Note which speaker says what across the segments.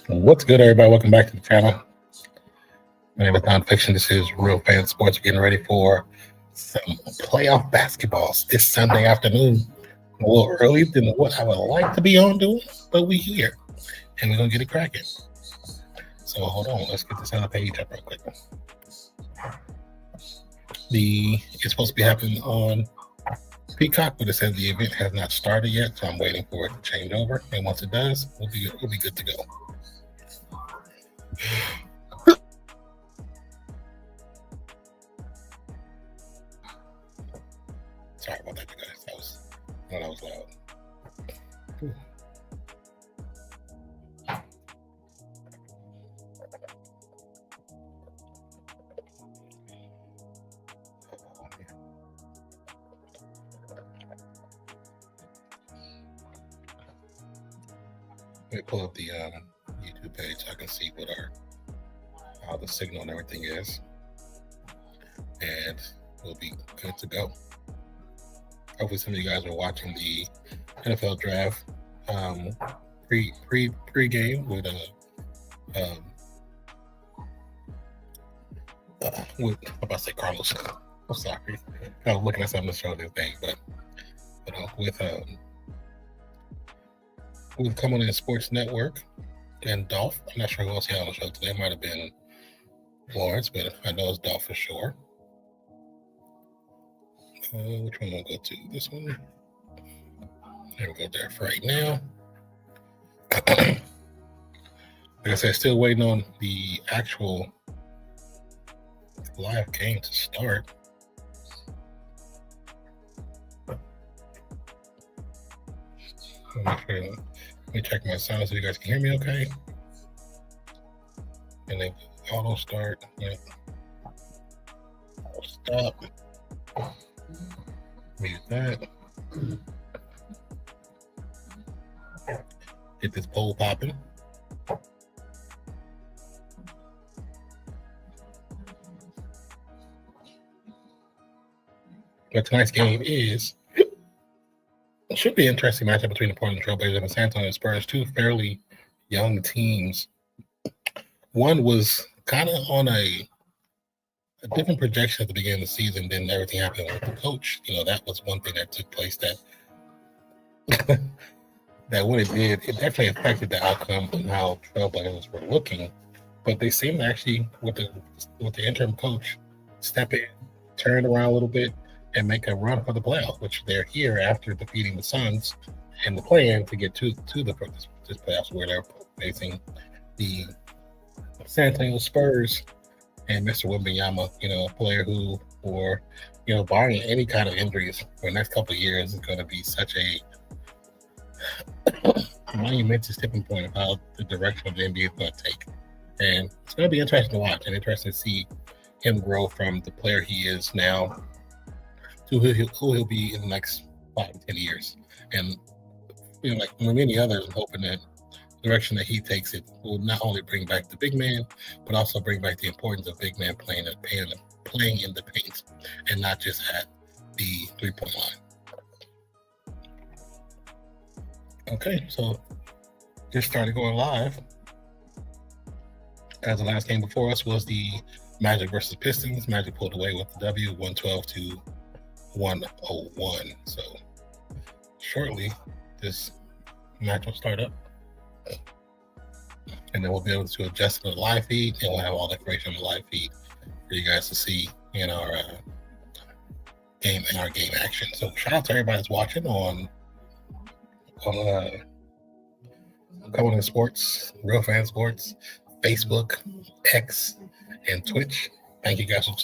Speaker 1: What's good, everybody? Welcome back to the channel. My name is Nonpfixion. This is Real Fans Sports. We're getting ready for some playoff basketballs this Sunday afternoon. A little earlier than what I would like to be on doing, but we're here and we're gonna get it cracking. So hold on, let's get this other page up real quick. It's supposed to be happening on Peacock, but it says the event has not started yet, so I'm waiting for it to change over. And once it does, we'll be good to go. Sorry about that, you guys. That was loud. Let me pull up the YouTube page so I can see how the signal and everything is, and we'll be good to go. Hopefully, some of you guys are watching the NFL draft pre-game with I'm about to say Carlos. I'm sorry, I was looking at something to show this thing, but with Coming In Sports Network and Dolph. I'm not sure who else here on the show today. It might have been Lawrence, but I know it's Dolph for sure. Which one will I go to? This one? There we go there for right now. Like I said, still waiting on the actual live game to start. Let me check my sound so you guys can hear me okay. And then auto start. Yeah. I'll stop. Mute that. Get this poll popping. But tonight's game should be an interesting matchup between the Portland Trailblazers and the SAN Antonio Spurs, two fairly young teams. One was kind of on a different projection at the beginning of the season than everything happened with the coach. That was one thing that took place that when it did, it definitely affected the outcome and how Trailblazers were looking. But they seemed to actually, with the interim coach, step in, turn around a little bit, and make a run for the playoffs, which they're here after defeating the Suns and the plan to get to this playoffs where they're facing the SAN Antonio Spurs and Mr. Wembanyama, a player who, barring any kind of injuries for the next couple of years, is going to be such a monumental tipping point of how the direction of the NBA is going to take. And it's going to be interesting to watch and interesting to see him grow from the player he is now to who he'll be in the next 5 to 10 years. And like many others, I'm hoping that the direction that he takes it will not only bring back the big man, but also bring back the importance of big man playing in the paint and not just at the 3-point line. Okay, so just started going live. As the last game before us was the Magic versus Pistons. Magic pulled away with the W, 112-101. So shortly, this match will start up, and then we'll be able to adjust to the live feed, and we'll have all the information on the live feed for you guys to see in our game action. So shout out to everybody that's watching on Coming In Sports, Real Fan Sports, Facebook, X, and Twitch. Thank you guys for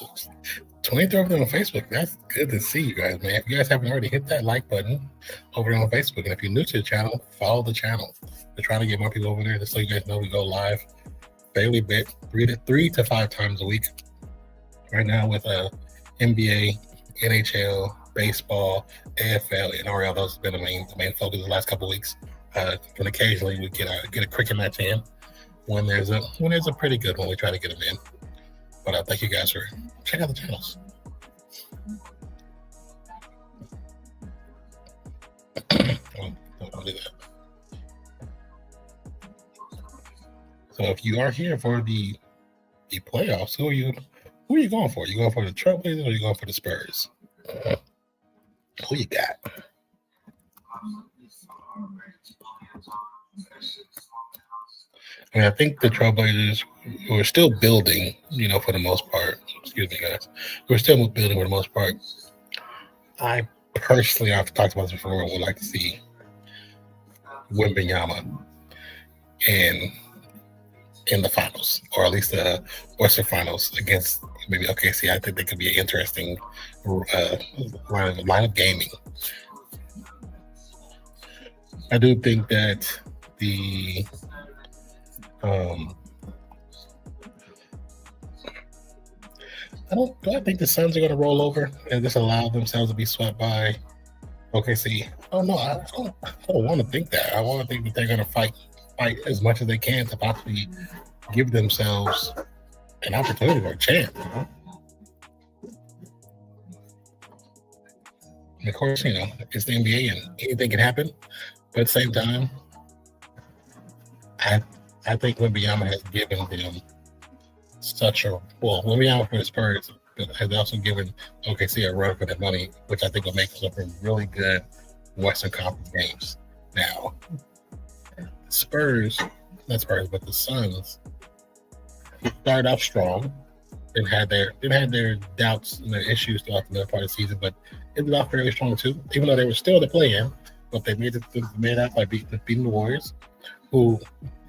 Speaker 1: 23 of them on Facebook. That's good to see you guys, man. If you guys haven't already, hit that like button over there on Facebook. And if you're new to the channel, follow the channel. We're trying to get more people over there just so you guys know we go live fairly bit, 3 to 5 times a week. Right now with NBA, NHL, baseball, AFL, NRL, those have been the main focus the last couple of weeks. And occasionally we get a cricket match in when there's a pretty good one. We try to get them in. But thank you guys for checking out the channels. Don't do that. So if you are here for the playoffs, who are you going for? You going for the Trailblazers or you going for the Spurs? Who you got? I mean, I think the Trailblazers were still building, for the most part. Excuse me, guys. We're still building for the most part. I personally, I've talked about this before, would like to see Wembanyama in the finals, or at least the Western Finals against maybe OKC. I think they could be an interesting line of gaming. I do think that the I think the Suns are going to roll over and just allow themselves to be swept by OKC. Oh no, I don't want to think that. I want to think that they're going to fight as much as they can to possibly give themselves an opportunity or a chance. And of course, it's the NBA and anything can happen. But at the same time, I think Wembanyama has given them Wembanyama for the Spurs has also given OKC a run for their money, which I think will make them some really good Western Conference games. Now, the Suns started off strong and had their doubts and their issues throughout the middle part of the season, but ended off fairly strong too. Even though they were still the play-in, but they made out by beating the Warriors, who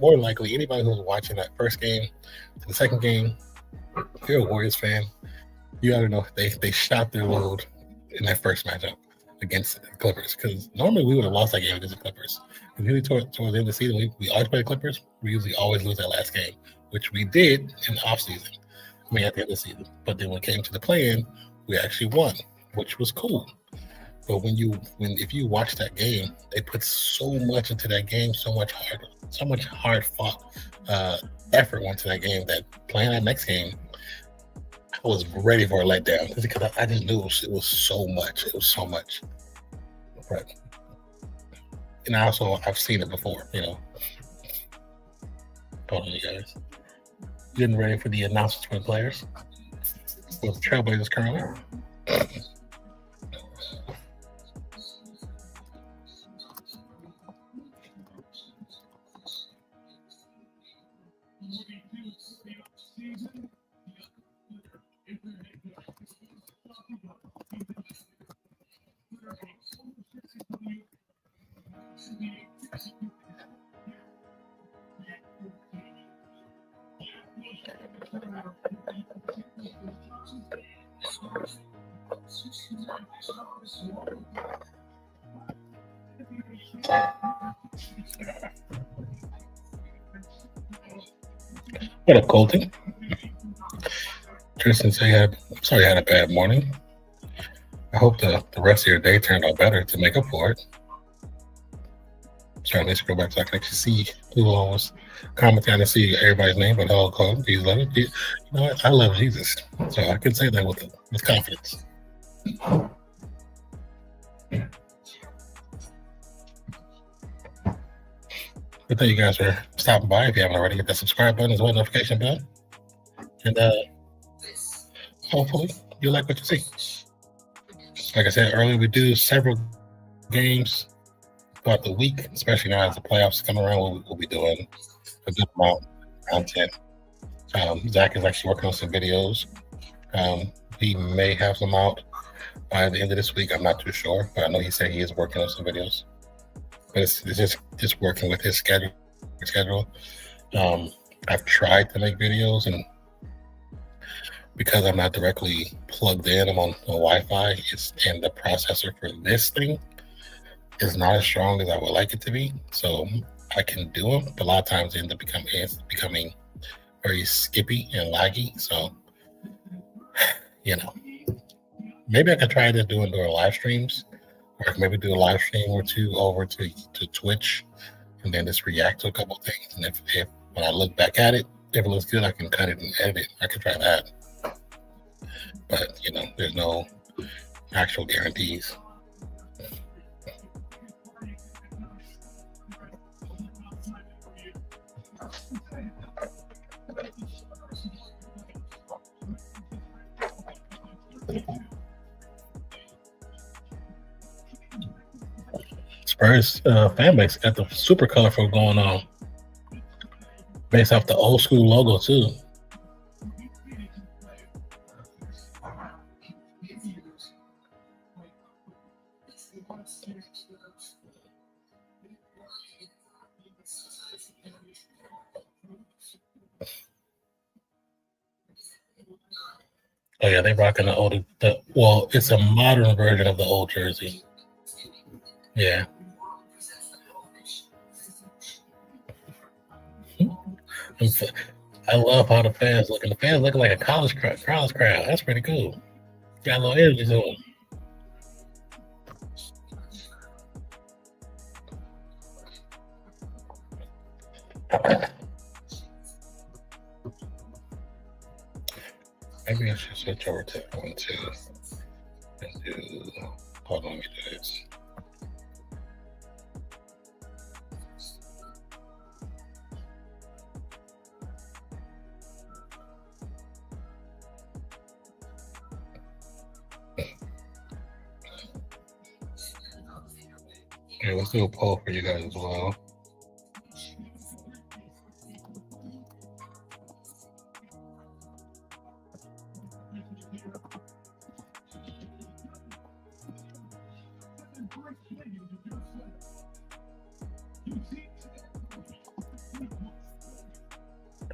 Speaker 1: more than likely anybody who was watching that first game to the second game, if you're a Warriors fan, you gotta know they shot their load in that first matchup against the Clippers, because normally we would have lost that game against the Clippers. And really towards the end of the season, we always play the Clippers. We usually always lose that last game, which we did in the offseason. I mean, at the end of the season. But then when it came to the play-in, we actually won, which was cool. But if you watch that game, they put so much into that game, so much hard fought effort went to that game that playing that next game, I was ready for a letdown because I just knew it was so much. It was so much. But and I've seen it before, Hold on, you guys. Getting ready for the announcements for the players. For the Trailblazers currently. What up, Colton? Tristan said, sorry I had a bad morning. I hope the rest of your day turned out better to make up for it. Sorry, let's go back so I can actually see who was commenting. I didn't see everybody's name, but hello, Colton. Jesus love it. You know what? I love Jesus, so I can say that with confidence. But thank you guys for stopping by. If you haven't already, hit that subscribe button as well as notification bell. And hopefully you like what you see. Like I said earlier, we do several games throughout the week, especially now as the playoffs come around. We'll be doing a good amount of content. Zach is actually working on some videos. He may have some out by the end of this week. I'm not too sure, but I know he said he is working on some videos. But it's just working with his schedule. I've tried to make videos, and because I'm not directly plugged in, I'm on Wi-Fi, and the processor for this thing is not as strong as I would like it to be. So I can do them, but a lot of times they end up becoming very skippy and laggy. So, maybe I could try to doing live streams, or I can maybe do a live stream or two over to Twitch, and then just react to a couple of things. And if when I look back at it, if it looks good, I can cut it and edit it. I could try that. But, there's no actual guarantees. Spurs fan base got the super colorful going on, based off the old school logo too. Oh yeah, they rocking the old. Well, it's a modern version of the old jersey. Yeah. I love how the fans looking. The fans looking like a college crowd. That's pretty cool. Got a little energy to them. Maybe I should switch over to one too. And do. Hold on, let me do this. Okay, let's do a poll for you guys as well.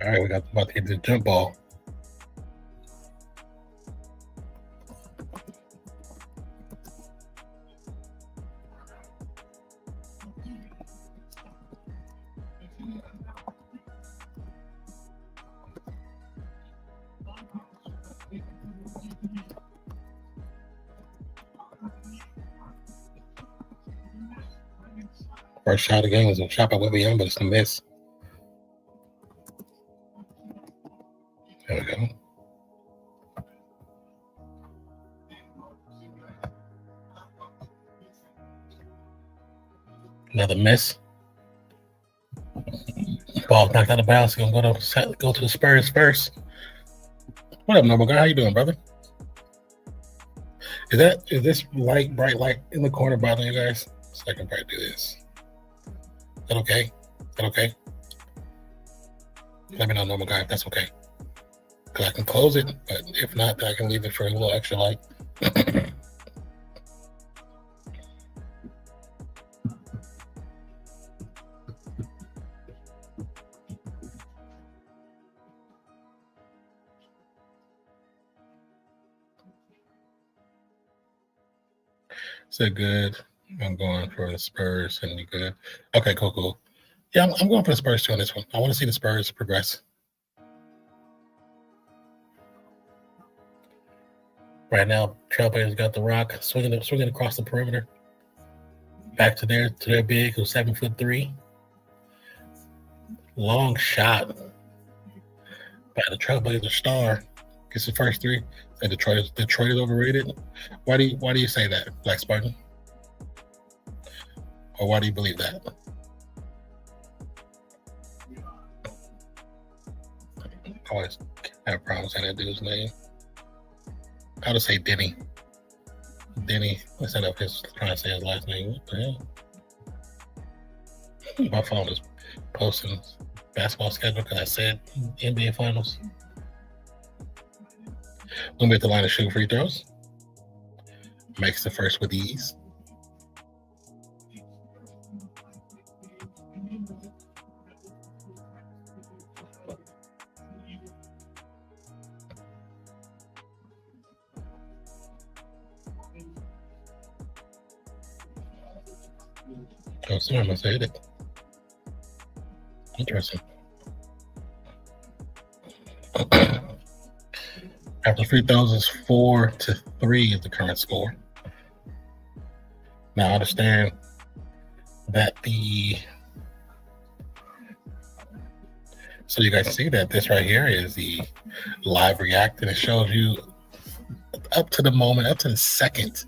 Speaker 1: All right, we got about to get the jump ball. First shot of the game was a shot by Whitby Young, but it's a miss. There we go. Another miss. Ball knocked out of bounds. Gonna go to the Spurs first. What up, Noble Guy? How you doing, brother? Is this bright light in the corner bothering you guys? So I can probably do this. Is that okay? Is that okay? Let me know, Noble Guy, if that's okay. Because I can close it, but if not, then I can leave it for a little extra light. So good. I'm going for the Spurs and you good. Okay, cool. Yeah, I'm going for the Spurs too on this one. I want to see the Spurs progress. Right now, Trailblazers got the rock swinging across the perimeter. Back to their big, who's 7'3". Long shot by the Trailblazer star. Gets the first three. And Detroit is overrated. Why do you say that, Black Spartan? Or why do you believe that? I always have problems saying that dude's name. I'll just say Denny. Instead of trying to say his last name. What the hell? My phone is posting basketball schedule because I said NBA Finals. We'll be at the line of shooting free throws. Makes the first with ease. Oh, someone must have hit it. Interesting. After free throws is 4-3 is the current score. Now I understand that so you guys see that this right here is the live react, and it shows you up to the moment, up to the second,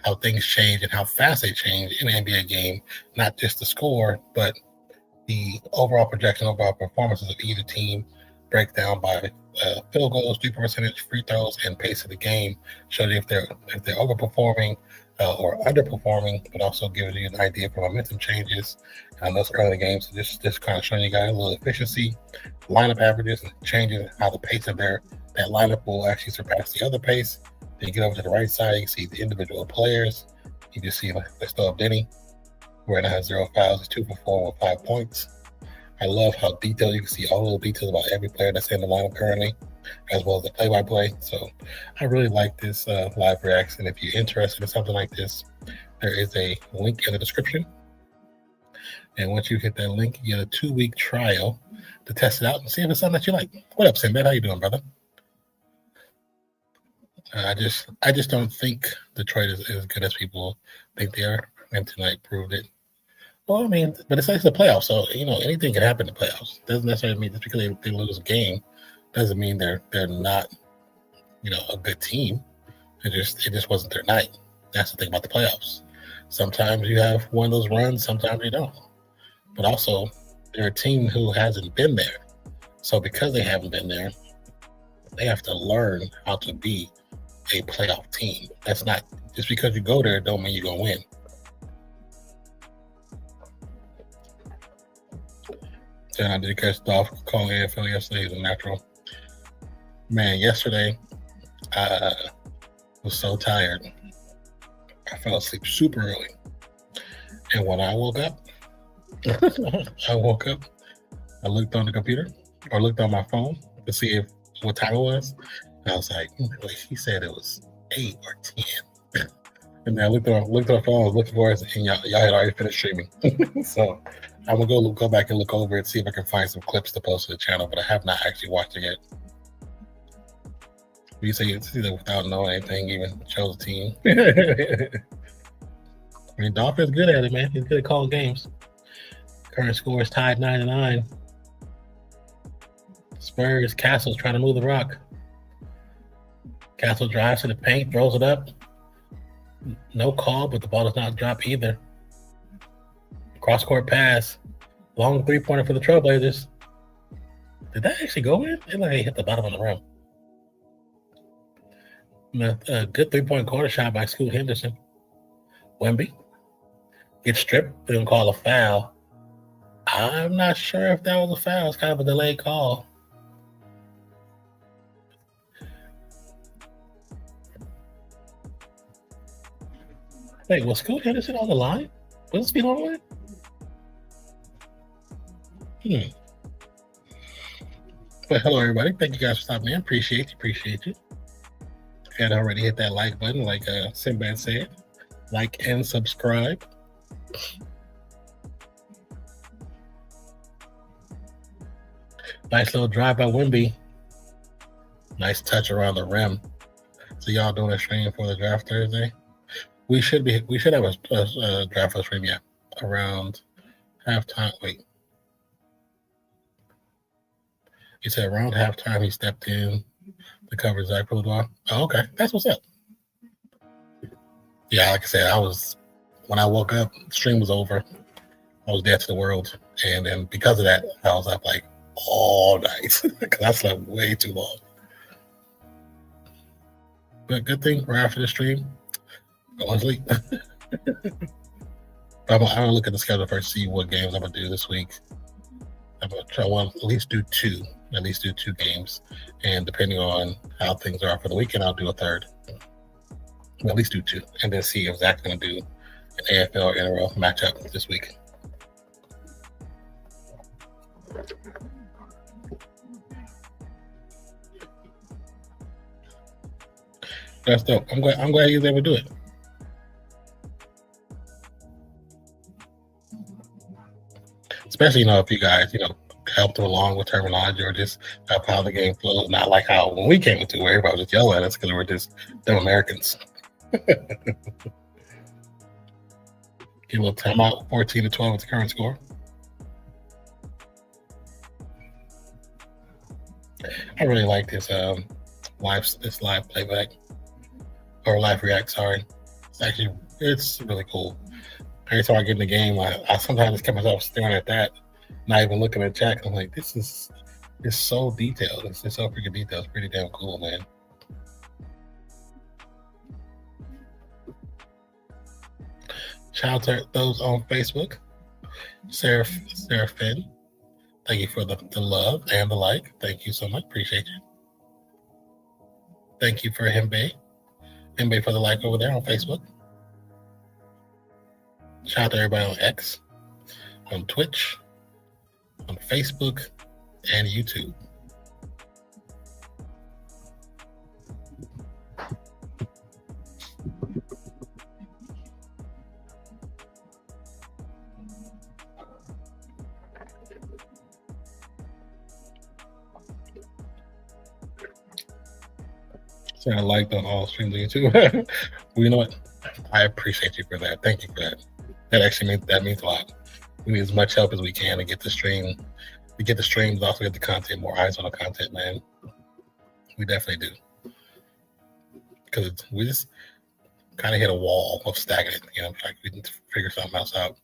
Speaker 1: how things change and how fast they change in an NBA game. Not just the score, but the overall projection, overall performances of either team breakdown by field goals, 3-point percentage, free throws, and pace of the game. Show you if they're overperforming or underperforming, but also gives you an idea for momentum changes. And those early games, so just kind of showing you guys a little efficiency, lineup averages, and changing how the pace of that lineup will actually surpass the other pace. Then you get over to the right side, you can see the individual players. You just see let's throw up Denny. Right now has 0 fouls. He's 2 for 4 with 5 points. I love how detailed you can see all the details about every player that's in the lineup currently, as well as the play-by-play. So I really like this live reaction. If you're interested in something like this, there is a link in the description. And once you hit that link, you get a 2-week trial to test it out and see if it's something that you like. What up, Sinbad? How you doing, brother? I just don't think Detroit is as good as people think they are, and tonight proved it. Well, I mean, but it's the playoffs, so anything can happen in the playoffs. Doesn't necessarily mean just because they lose a game doesn't mean they're not a good team. It just wasn't their night. That's the thing about the playoffs. Sometimes you have one of those runs, sometimes you don't. But also, they're a team who hasn't been there. So because they haven't been there, they have to learn how to be a playoff team. That's not just because you go there don't mean you're gonna win. I did catch Dolph calling AFL yesterday. He's a natural. Man, yesterday I was so tired. I fell asleep super early. And when I woke up, I looked on the computer or looked on my phone to see what time it was. And I was like, he said it was 8 or 10. And then I looked on the phone, I was looking for it, and y'all had already finished streaming. So I'm gonna go back and look over it, see if I can find some clips to post to the channel, but I have not actually watched it yet. You say it's either without knowing anything, even chose a team. I mean, Dolphins good at it, man. He's good at calling games. Current score is tied 9-9. Spurs, Castle's trying to move the rock. Castle drives to the paint, throws it up. No call, but the ball does not drop either. Cross-court pass. Long three-pointer for the Trailblazers. Did that actually go in? It like hit the bottom of the rim. A good three-point corner shot by Scoot Henderson. Wemby gets stripped. They don't call a foul. I'm not sure if that was a foul. It's kind of a delayed call. Wait, was Scoot Henderson on the line? Was this being on the line? But hello, everybody. Thank you guys for stopping in. Appreciate you. If you hadn't already hit that like button, like Sinbad said, like and subscribe. Nice little drive by Wemby. Nice touch around the rim. So y'all doing a stream for the draft Thursday? We should have a draft for stream, around halftime. Wait. He said around halftime he stepped in to cover Zach Pulidor. Oh, okay. That's what's up. Yeah, like I said, when I woke up, the stream was over. I was dead to the world. And then because of that, I was up like all night because I slept way too long. But good thing right after the stream, go to sleep. I'm gonna look at the schedule first, see what games I'm gonna do this week. I'm gonna try at least do two games, and depending on how things are for the weekend, I'll do a third. At least do 2, and then see if Zach's gonna do an AFL or NRL matchup this week. That's dope. I'm glad he was able to do it. Especially, if you guys, helped him along with terminology or just help how the game flows. Not like how when we came into it, where everybody was just yelling at us because we're just dumb Americans. Give a little timeout. 14-12 is the current score. I really like this live playback or live react. Sorry, it's really cool. Every time I get in the game, I sometimes just keep myself staring at that, not even looking at chat. I'm like, this is It's so detailed. It's so freaking detailed. It's pretty damn cool, man. Shout out to those on Facebook. Sarah Finn. Thank you for the love and the like. Thank you so much. Appreciate you. Thank you for Himbe for the like over there on Facebook. Shout out to everybody on X, on Twitch, on Facebook, and YouTube. So I liked on all streams on YouTube. Well, you know what? I appreciate you for that. Thank you for that. That actually means a lot. We need as much help as we can to get the stream. We get the streams, also get the content, more eyes on the content, man. We definitely do. Because we just kind of hit a wall of stagnant. You know, like we need to figure something else out.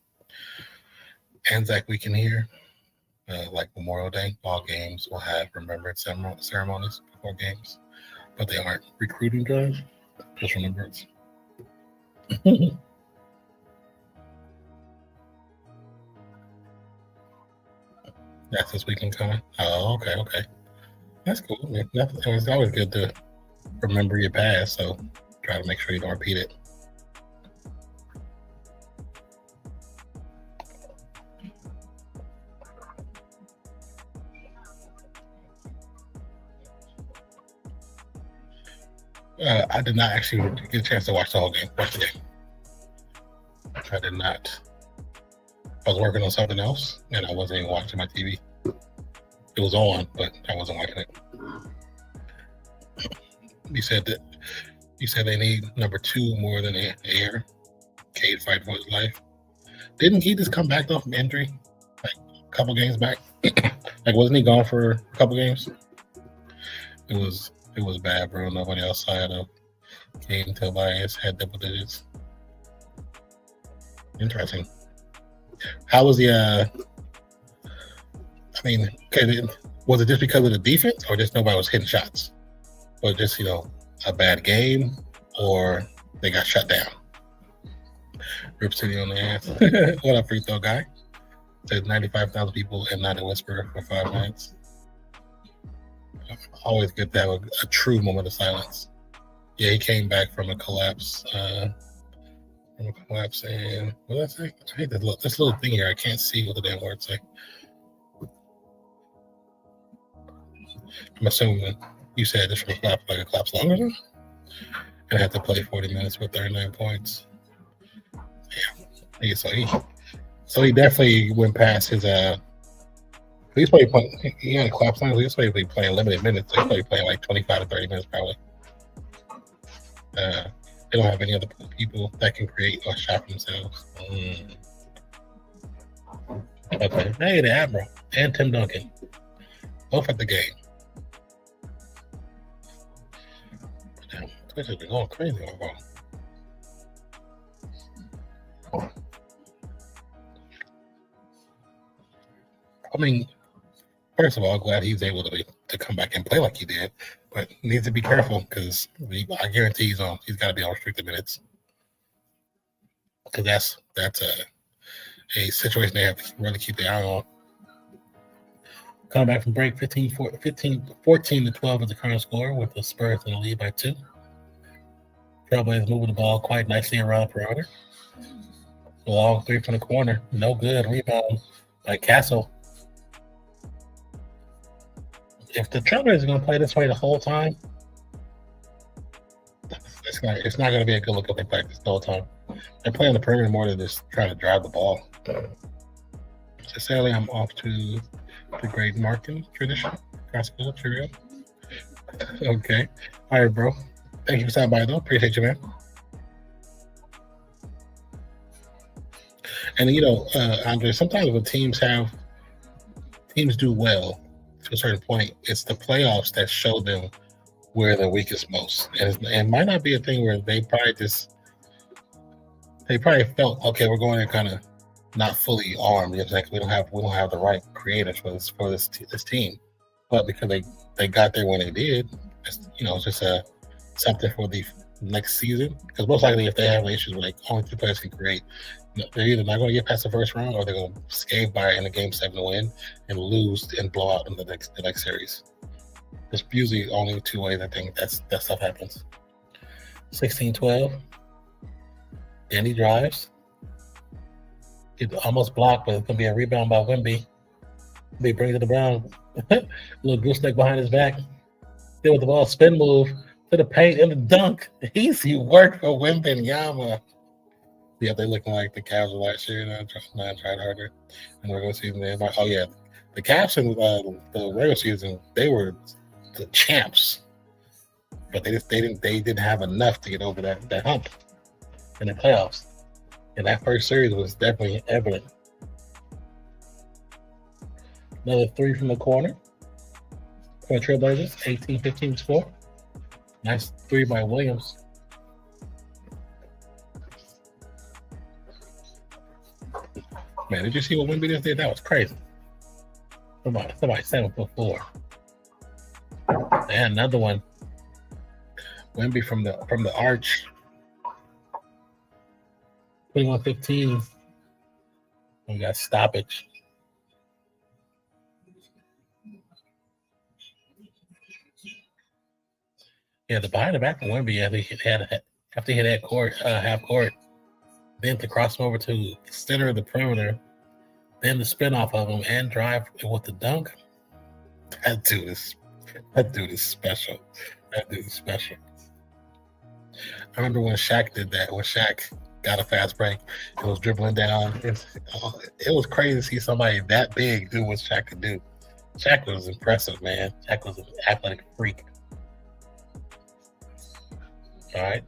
Speaker 1: Anzac weekend here, like Memorial Day, all games will have remembrance ceremonies before games, but they aren't recruiting drives, just remembrance. That's this weekend coming. Oh, okay. That's cool. I mean, it's always good to remember your past, so try to make sure you don't repeat it. I did not actually get a chance to watch the whole game. Watch the game. I did not. I was working on something else, and I wasn't even watching my TV. It was on, but I wasn't watching it. You said they need number 2 more than Air. Cade fight for his life. Didn't he just come back though from injury, like a couple games back? Like, wasn't he gone for a couple games? It was bad, bro. Nobody outside of Cade and Tobias had double digits. Interesting. How was the? I mean, was it just because of the defense, or just nobody was hitting shots, or just a bad game, or they got shut down? Rip City on the ass. What up, free throw guy? Says 95,000 people and not a whisper for 5 minutes. Always good to have a true moment of silence. Yeah, he came back from a collapse. And what did I say? I hate this little thing here. I can't see what the damn words say. I'm assuming you said this was like a collapse longer than, and had to play 40 minutes with 39 points. Yeah. So he definitely went past his he's probably playing. He had a collapse line. He's probably playing limited minutes. He's probably playing like 25 to 30 minutes probably. They don't have any other people that can create a shot for themselves. Okay. Hey, the Admiral and Tim Duncan, both at the game. Damn, Twitch has been going crazy on my phone. I mean, first of all, glad he's able to come back and play like he did, but needs to be careful because I guarantee he's got to be on restricted minutes, because that's a situation they have to really keep their eye on. Coming back from break, 14 to 12 is the current score, with the Spurs in the lead by 2. Trailblazers moving the ball quite nicely around the perimeter. Long 3 from the corner, no good. Rebound by Castle. If the Trailblazers are going to play this way the whole time, it's not going to be a good look if they practice the whole time. They're playing the perimeter more than just trying to drive the ball. So sadly, I'm off to the great marketing tradition. Classical cheerio. Okay. All right, bro. Thank you for stopping by, though. Appreciate you, man. And, Andre, sometimes when teams do well to a certain point, it's the playoffs that show them where they're weakest most. And it might not be a thing where they probably felt, okay, we're going in kind of not fully armed. It's like we don't have the right creators for this team. but because they got there when they did, it's just something for the next season. Because most likely, if they have issues where like only 2 players can create, they're either not going to get past the first round or they're going to skate by in the game 7 to win and lose and blow out in the next series. There's usually only 2 ways I think that stuff happens. 16-12. Danny drives. It's almost blocked, but it's going to be a rebound by Wemby. They bring it to the ground. Little gooseneck behind his back. Still with the ball, spin move to the paint and the dunk. Easy work for Wembanyama. Yeah, they're looking like the Cavs of last year. Not trying harder in the regular season. Oh yeah, the Cavs in the regular season, they were the champs, but they didn't have enough to get over that hump in the playoffs. And that first series was definitely evident. Another 3 from the corner for Trailblazers, 18-15 score. Nice 3 by Williams. Man, did you see what Wemby just did? That was crazy. Somebody 7'4". And another one. Wemby from the arch. 21-15. We got stoppage. Yeah, the behind the back of Wemby, after he hit that court, half court, then to cross him over to the center of the perimeter, then the spin off of him and drive with the dunk. That dude is special. That dude is special. I remember when Shaq did that. When Shaq got a fast break, it was dribbling down. It was crazy to see somebody that big do what Shaq could do. Shaq was impressive, man. Shaq was an athletic freak. All right.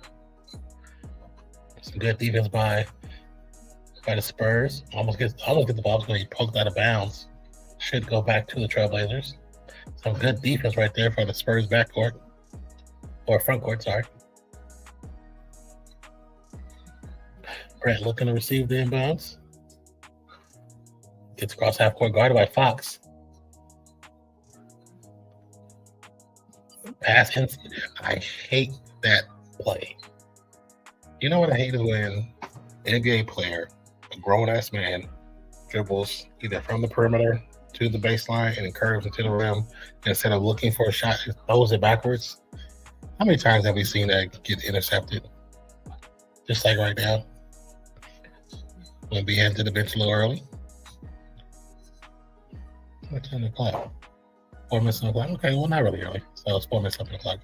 Speaker 1: Some good defense by the Spurs. Almost get the ball when he poked out of bounds. Should go back to the Trailblazers. Some good defense right there for the Spurs backcourt. Or front court, sorry. Brett looking to receive the inbounds. Gets across half court, guarded by Fox. Pass inside. I hate that play. You know what I hate is when an NBA player, a grown-ass man, dribbles either from the perimeter to the baseline and curves into the rim, instead of looking for a shot, just throws it backwards. How many times have we seen that get intercepted? Just like right now. Going to be heading to the bench a little early. What time the clock? 4 minutes on the clock. Okay, well, not really early. So it's 4 minutes on the clock.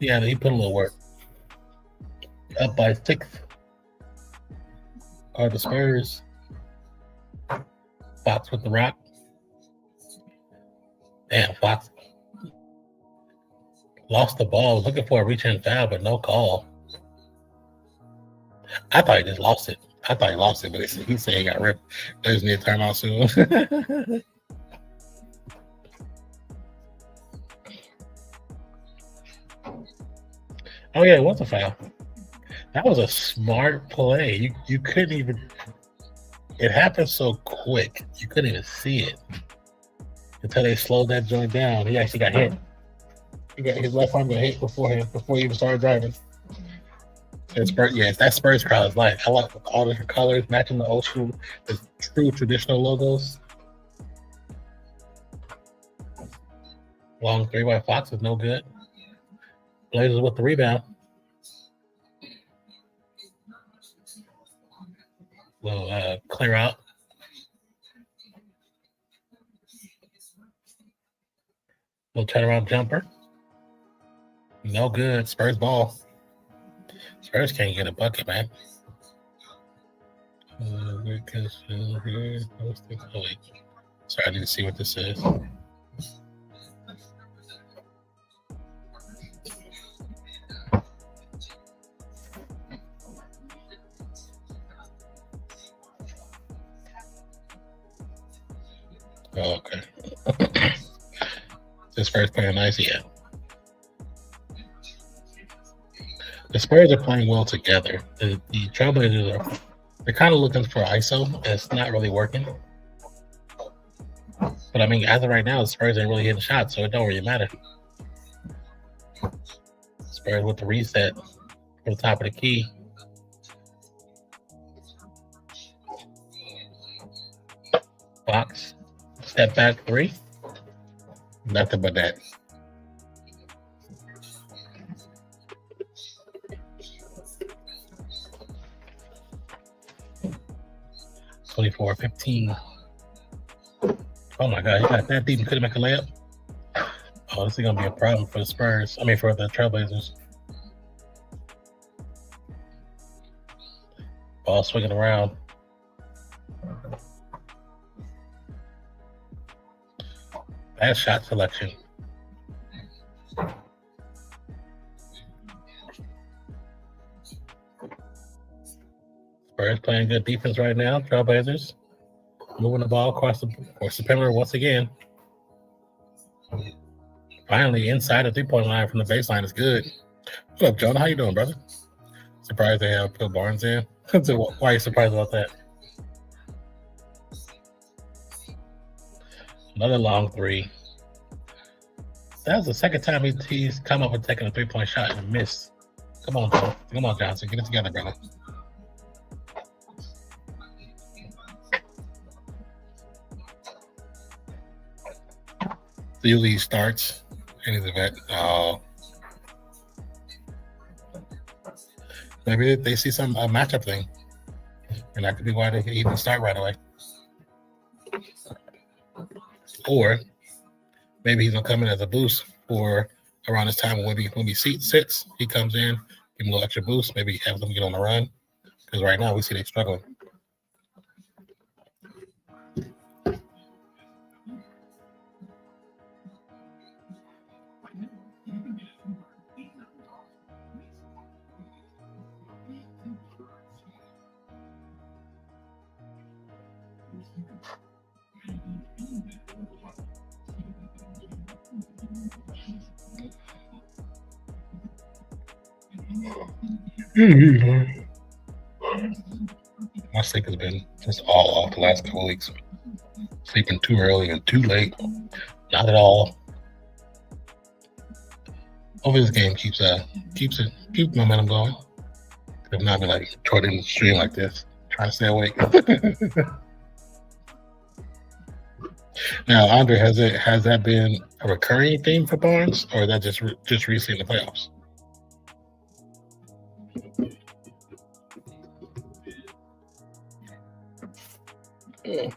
Speaker 1: Yeah, he put a little work. Up by 6 are the Spurs. Fox with the rock. Damn, Fox lost the ball. Looking for a reach-in foul, but no call. I thought he just lost it. But he said he got ripped. There's near timeout soon. Oh yeah, it was a foul. That was a smart play. You couldn't even. It happened so quick. You couldn't even see it until they slowed that joint down. He actually got hit. His left arm got hit before he even started driving. That Spurs crowd is like, I like all different colors, matching the old school, the true traditional logos. Long 3 by Fox is no good. Blazers with the rebound. Will clear out. Little turnaround jumper. No good. Spurs ball. Spurs can't get a bucket, man. Sorry, I need to see what this is. Oh, okay. This Spurs playing nice, yeah. The Spurs are playing well together. The Trailblazers they're kind of looking for ISO, and it's not really working. But I mean, as of right now, the Spurs ain't really hitting shots, so it don't really matter. Spurs with the reset from the top of the key. Box, step back three. Nothing but that. $24-15. Oh my God, he got that deep and couldn't make a layup. Oh, this is gonna be a problem for the Spurs. I mean, for the Trailblazers. Ball swinging around. Bad shot selection. Spurs playing good defense right now. Trailblazers moving the ball across the perimeter once again. Finally, inside the three-point line from the baseline is good. What up, Jonah? How you doing, brother? Surprised they have Phil Barnes in. So why are you surprised about that? Another long three. That's the second time he's come up and taken a three-point shot and missed. Come on, Joe. Come on, Johnson. Get it together, brother. So usually he starts in his event. Maybe they see a matchup thing. And that could be why they can even start right away. Or maybe he's gonna come in as a boost for around this time when he sits, he comes in, give him a little extra boost, maybe have them get on the run. Because right now we see they're struggling. My sleep has been just all off the last couple of weeks. Sleeping too early and too late. Not at all. Hopefully this game keeps momentum going. If not, be like toward the stream like this, trying to stay awake. Now, Andre, has that been a recurring theme for Barnes, or is that just recently in the playoffs? Yeah.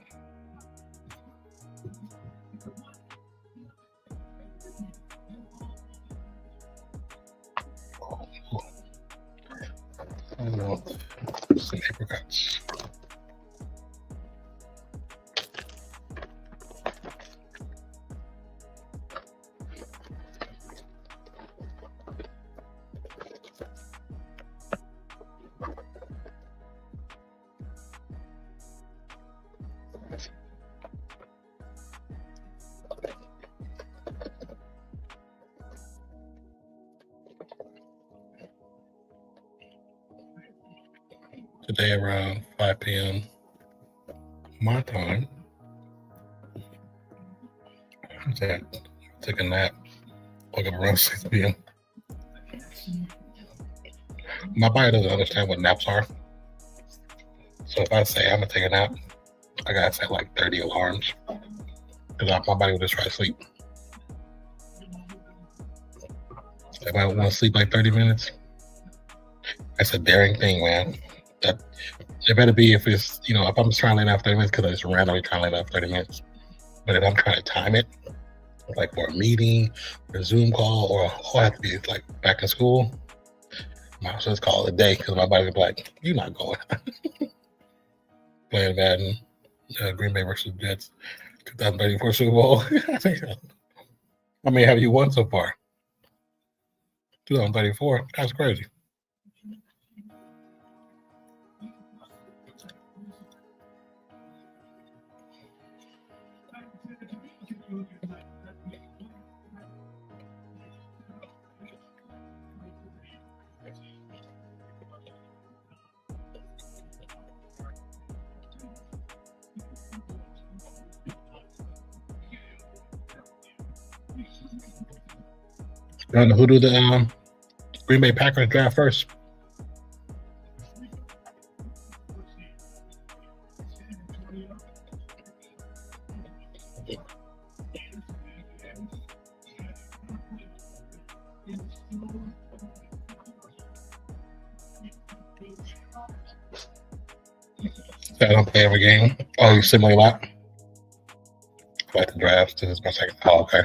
Speaker 1: I want some apricots. Today around 5 p.m. my time. Take a nap. Wake up around 6 p.m. My body doesn't understand what naps are. So if I say I'm gonna take a nap, I gotta set like 30 alarms. Because my body will just try to sleep. If I want to sleep like 30 minutes, that's a daring thing, man. It better be if it's, if I'm just trying to lay down 30 minutes, because I just randomly trying to lay down 30 minutes. But if I'm trying to time it, like for a meeting, or a Zoom call, or I have to be like back in school, I might just call it a day, because my body will be like, you're not going. Playing Madden, Green Bay versus Jets, 2034 Super Bowl. How many have you won so far? 2034. That's crazy. Who do the Green Bay Packers draft first? I don't play every game. Oh, you simulate a lot? I like the drafts. This is my second. Oh, okay.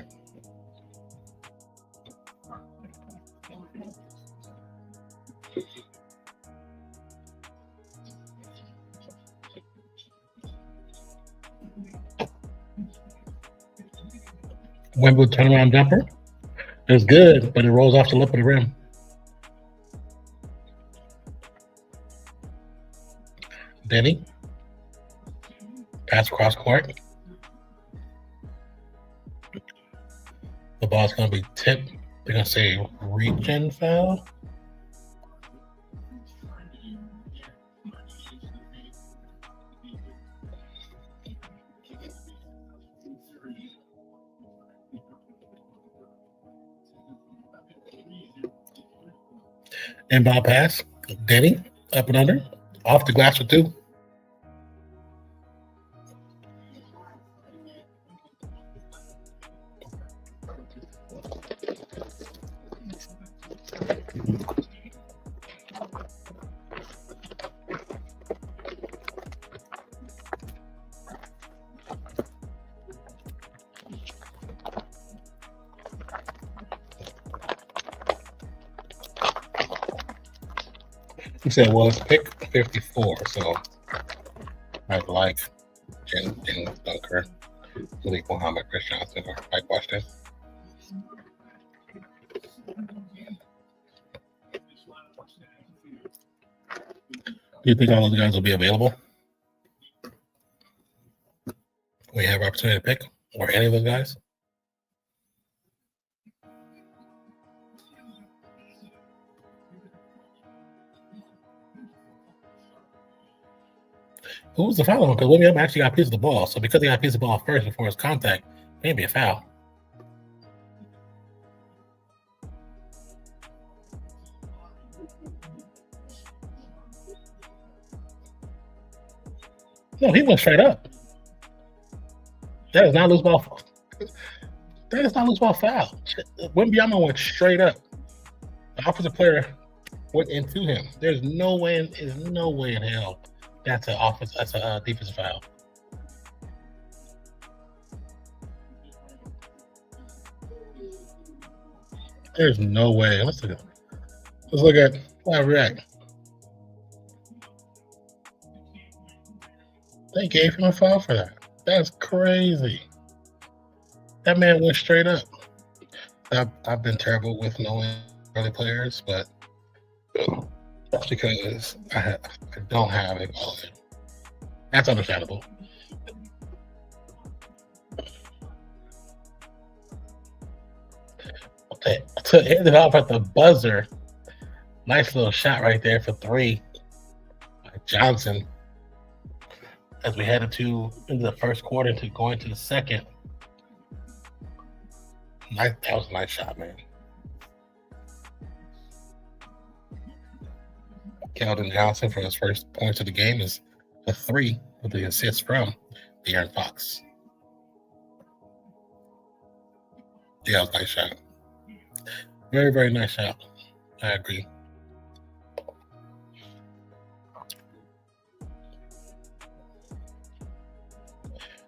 Speaker 1: Wembley turnaround jumper. It's good, but it rolls off the lip of the rim. Denny. Pass across court. The ball's going to be tipped. They're going to say reach-in foul. Inbound pass. Denny up and under. Off the glass for two. He said, well, it's pick 54, so I'd like Jen Dunker, Malik Muhammad, Chris Johnson, or Mike Washington. Do you think all those guys will be available? We have opportunity to pick, or any of those guys? Who was the foul on? Because William actually got a piece of the ball. So because he got a piece of the ball first before his contact, maybe a foul. No, he went straight up. That is not loose ball. That is not loose ball foul. Wembanyama went straight up. The offensive player went into him. There's no way in hell that's an offense. That's a defensive foul. There's no way. Let's look at live react. They gave him a foul for that. That's crazy. That man went straight up. I've been terrible with knowing early players, but that's because I don't have it. That's understandable. To end it off at the buzzer, nice little shot right there for three by Johnson. As we headed into the first quarter to go into the second. That was a nice shot, man. Keldon Johnson for his first points of the game is a three with the assist from De'Aaron Fox. Yeah, it was a nice shot. Very, very nice shot. I agree.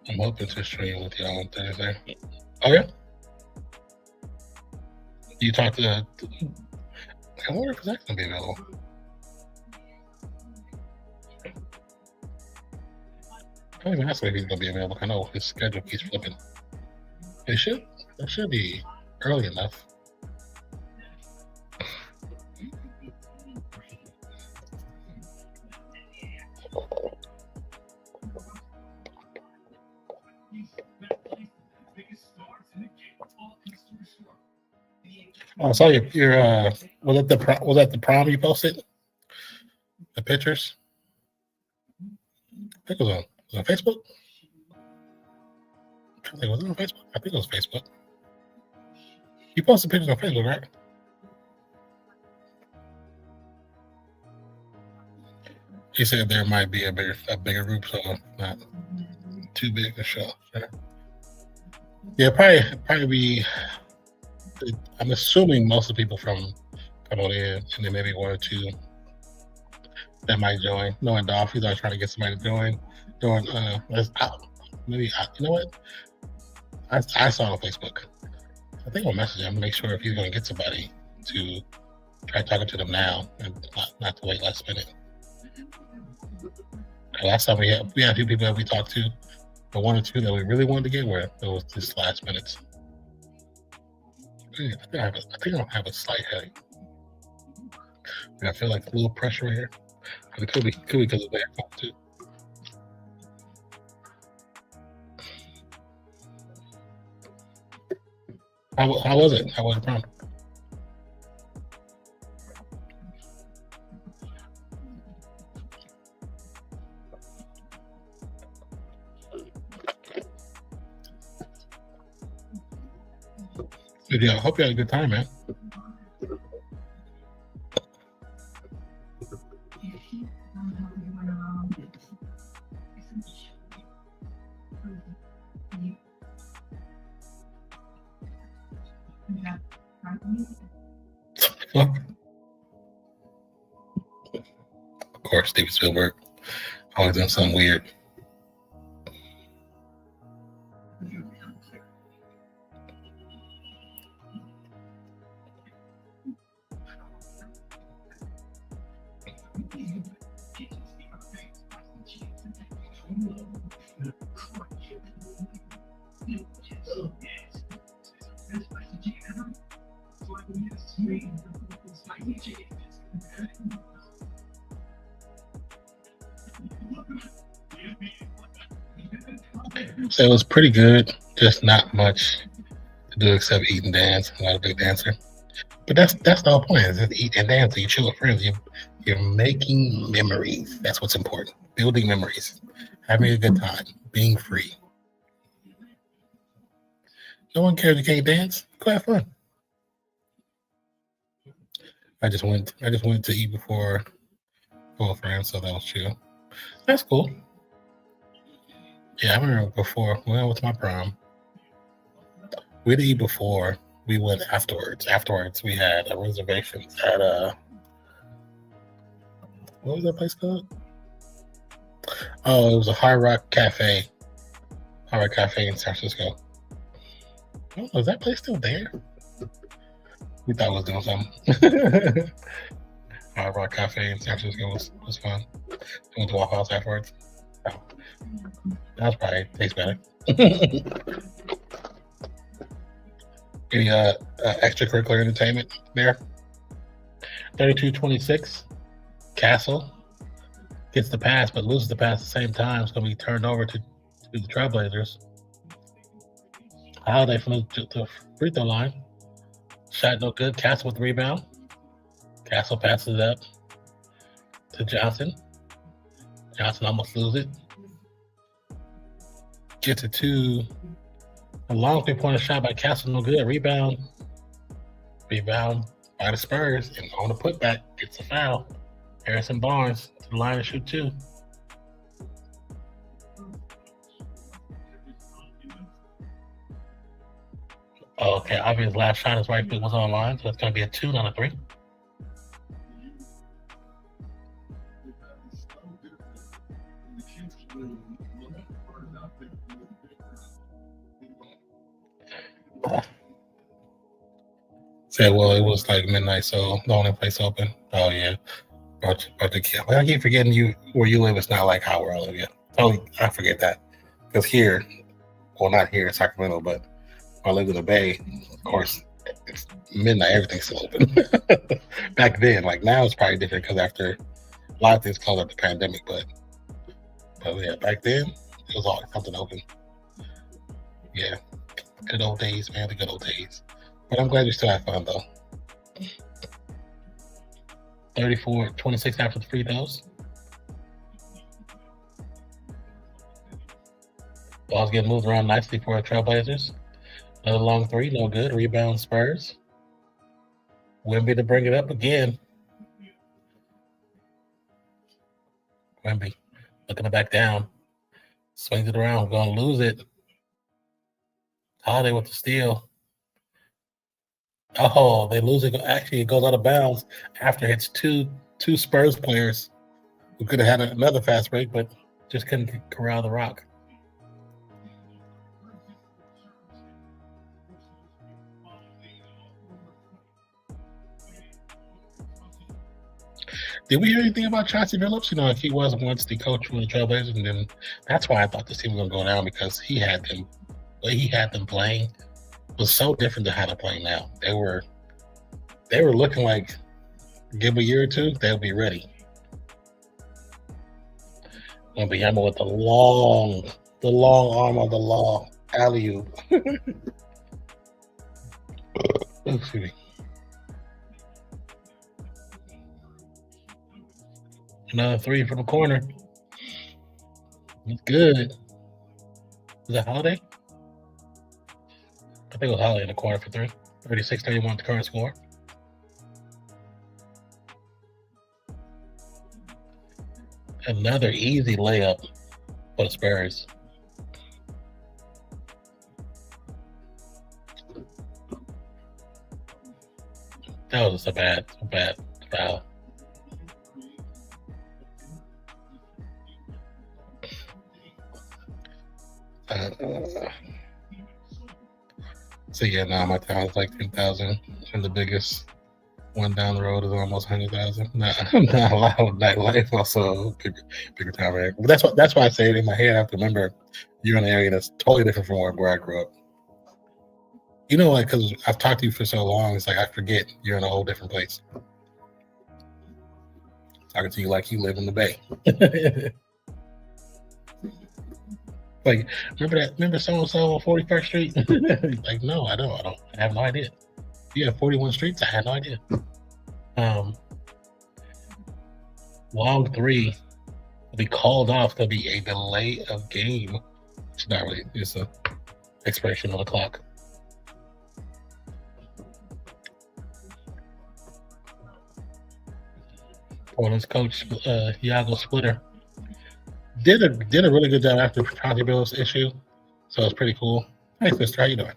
Speaker 1: I'm hoping to stream with y'all on Thursday. Oh, yeah? You talked to I wonder if Zach's going to be available. I don't even ask if he's going to be available. I know his schedule keeps flipping. It should be early enough. Oh, I saw your was that the prom you posted? The pictures? I think it was on Facebook. Was it on Facebook? I think it was Facebook. You posted pictures on Facebook, right? He said there might be a bigger group, so not too big to show. Yeah, probably be. I'm assuming most of the people from come on in, and then maybe one or two that might join. Knowing Dolph, he's always trying to get somebody to join. Maybe you know what? I saw it on Facebook. I think I'll message him, make sure if he's going to get somebody to try talking to them now and not to wait last minute. Last time we had a few people that we talked to, but one or two that we really wanted to get where it was just last minutes. I think I don't have a slight headache. I feel like a little pressure here. It could be because of the aircon too. How was it? How was the prom? Yeah, I hope you had a good time, man. Of course, Steven Spielberg always done something weird. So it was pretty good, just not much to do except eat and dance. I'm not a big dancer, but that's the whole point. Is just eat and dance. You chill with friends. You're making memories. That's what's important. Building memories, having a good time, being free. No one cares you can't dance. Go have fun. I just went to eat before friends, so that was chill. That's cool. Yeah, I remember before when I went to my prom. We didn't eat before. We went afterwards. Afterwards, we had a reservation at what was that place called? Oh, it was a Hard Rock Cafe. Hard Rock Cafe in San Francisco. Oh, is that place still there? We thought it was doing something. Hard Rock Cafe in San Francisco was fun. We went to Waffle House afterwards. Oh, that was probably tastes better. Any extracurricular entertainment there? 3226 Castle gets the pass but loses the pass at the same time. It's going to be turned over to the Trailblazers. Holiday from the free throw line. Shot no good. Castle with the rebound. Castle passes it up to Johnson. Johnson almost loses it. Gets it to a long three-pointer shot by Castle, no good. Rebound by the Spurs, and on the putback, gets a foul. Harrison Barnes to the line to shoot two. Oh, okay, obviously his last shot, his right foot was on line, so it's going to be a 2, not a 3. Said, well, it was like midnight, so the only place open. Oh, yeah. But I keep forgetting where you live. It's not like how I live. Yeah. Oh, I forget that. Because here, well, not here in Sacramento, but I lived in the Bay. Of course, it's midnight. Everything's still open. Back then, like now, it's probably different because after a lot of things closed up the pandemic. But yeah, back then, it was always something open. Yeah, good old days, man. The good old days. But I'm glad you still have fun, though. 34-26 after the free throws. Ball's getting moved around nicely for the Trailblazers. Another long three, no good. Rebound Spurs. Wemby to bring it up again. Wemby looking to back down. Swings it around. Going to lose it. Holiday with the steal. Oh, they lose it. Actually, it goes out of bounds after it's two Spurs players who could have had another fast break, but just couldn't corral the rock. Did we hear anything about Chauncey Billups? You know, like he was once the coach for the Trailblazers, and then that's why I thought this team was going to go down, because he had them, the way he had them playing was so different than how they're playing now. They were looking like, give them a year or two, they'll be ready. Wembanyama with the long arm of the law alley-oop. Excuse me. Another three from the corner. It's good. Was that Holiday? I think it was Holiday in the corner for three. 36-31 the current score. Another easy layup for the Spurs. That was just a bad foul. So yeah, now my town's like 10,000, and the biggest one down the road is almost 100,000. Not a lot of nightlife, also bigger town area. But that's why I say it in my head. I have to remember you're in an area that's totally different from where I grew up. You know, like, because I've talked to you for so long, it's like I forget you're in a whole different place. Talking to you like you live in the Bay. Like, remember so-and-so on 41st Street? Like, no, I don't. I have no idea. You have 41 streets? I had no idea. Long three will be called off. There'll be a delay of game. It's not really, it's an expiration on the clock. Portland's coach, Iago Splitter, did a really good job after Chauncey Billups' issue, so it's pretty cool. Hey, sister, how you doing?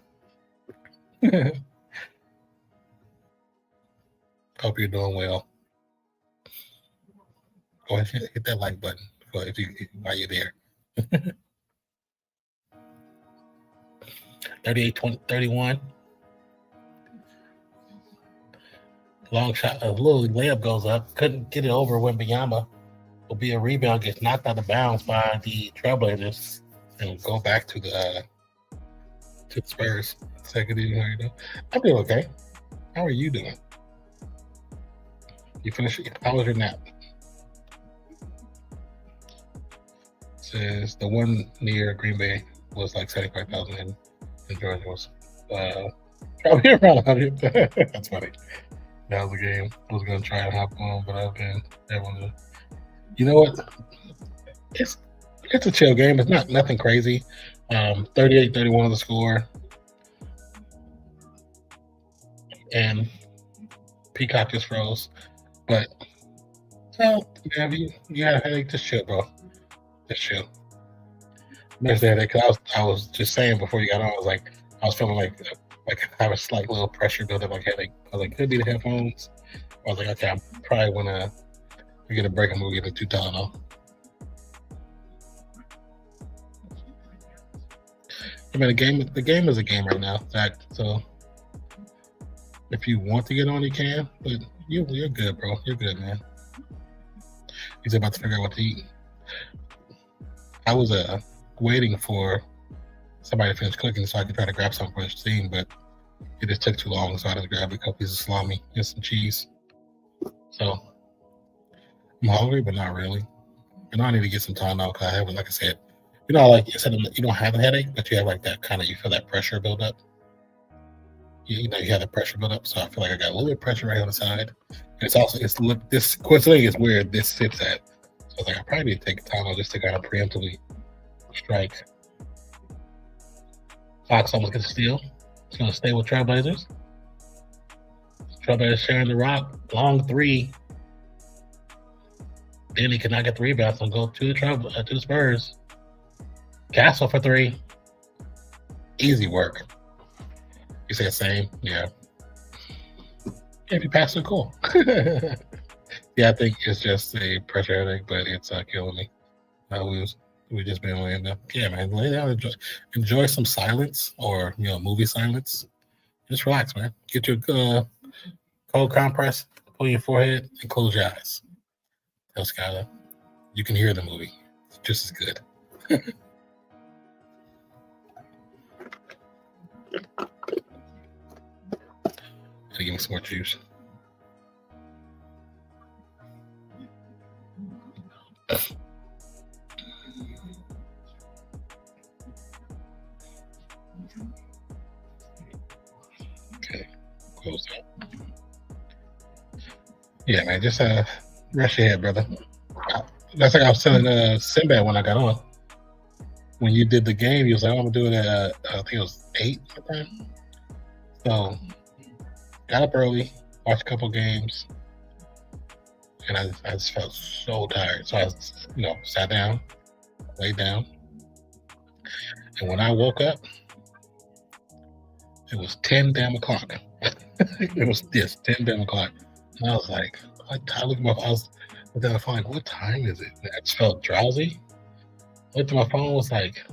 Speaker 1: Hope you're doing well. Go ahead and hit that like button while you're there. 38-31. Long shot, a little layup goes up. Couldn't get it over. Wembanyama will be a rebound, gets knocked out of bounds by the Trailblazers, and go back to the Spurs. Second, how you doing? I'm doing okay. How are you doing? You finished? How was your nap? Says the one near Green Bay was like 75,000, and Georgia was probably around 100. That's funny. That was a game. I was gonna try and hop on, but I've been able to. You know what? It's a chill game. It's nothing crazy. 38-31 the score, and Peacock just froze. But yeah, you had a headache, just chill, bro. Just chill. There's the headache. I was just saying before you got on. I was feeling like I have a slight little pressure building, like headache. I was like, could be the headphones. I was like, okay, I'm probably wanna get a break and we'll get a 2 Tylenol. I mean, the game is a game right now, Zach. So if you want to get on, you can. But you're good, bro. You're good, man. He's about to figure out what to eat. I was waiting for somebody to finish cooking so I could try to grab something for the steam, but it just took too long, so I just grabbed a couple pieces of salami and some cheese. So I'm hungry, but not really. And I need to get some time now because I haven't, like I said, you know, like instead of, you don't have a headache, but you have like that kind of, you feel that pressure build up. You know, you have the pressure build up, so I feel like I got a little bit of pressure right on the side. And it's also, this coincidentally is where this sits at. So I was like, I probably need to take time just to kind of preemptively strike. Fox almost gets a steal. It's going to stay with Trailblazers. Trailblazers sharing the rock. Long three. Then he cannot get the rebound, so go to the Spurs. Castle for three. Easy work. You say the same? Yeah. If you pass it, cool. Yeah, I think it's just a pressure headache, but it's killing me. We just been laying down. Yeah, man, lay down. Enjoy some silence, or movie silence. Just relax, man. Get your cold compress, pull your forehead, and close your eyes. Tell Skylar, you can hear the movie. It's just as good. Gotta give me some more juice. Okay, close that. Yeah, man, just rest your head, brother. That's like I was telling Sinbad when I got on. When you did the game, he was like, "Oh, I'm gonna do it at I think it was 8 at the time." So got up early, watched a couple games, and I just felt so tired. So I, sat down, laid down, and when I woke up, it was 10 damn o'clock. It was 10 damn o'clock, and I was like, I looked at my phone. I was looking at the phone, like, what time is it? I just felt drowsy. Looked at my phone, was like,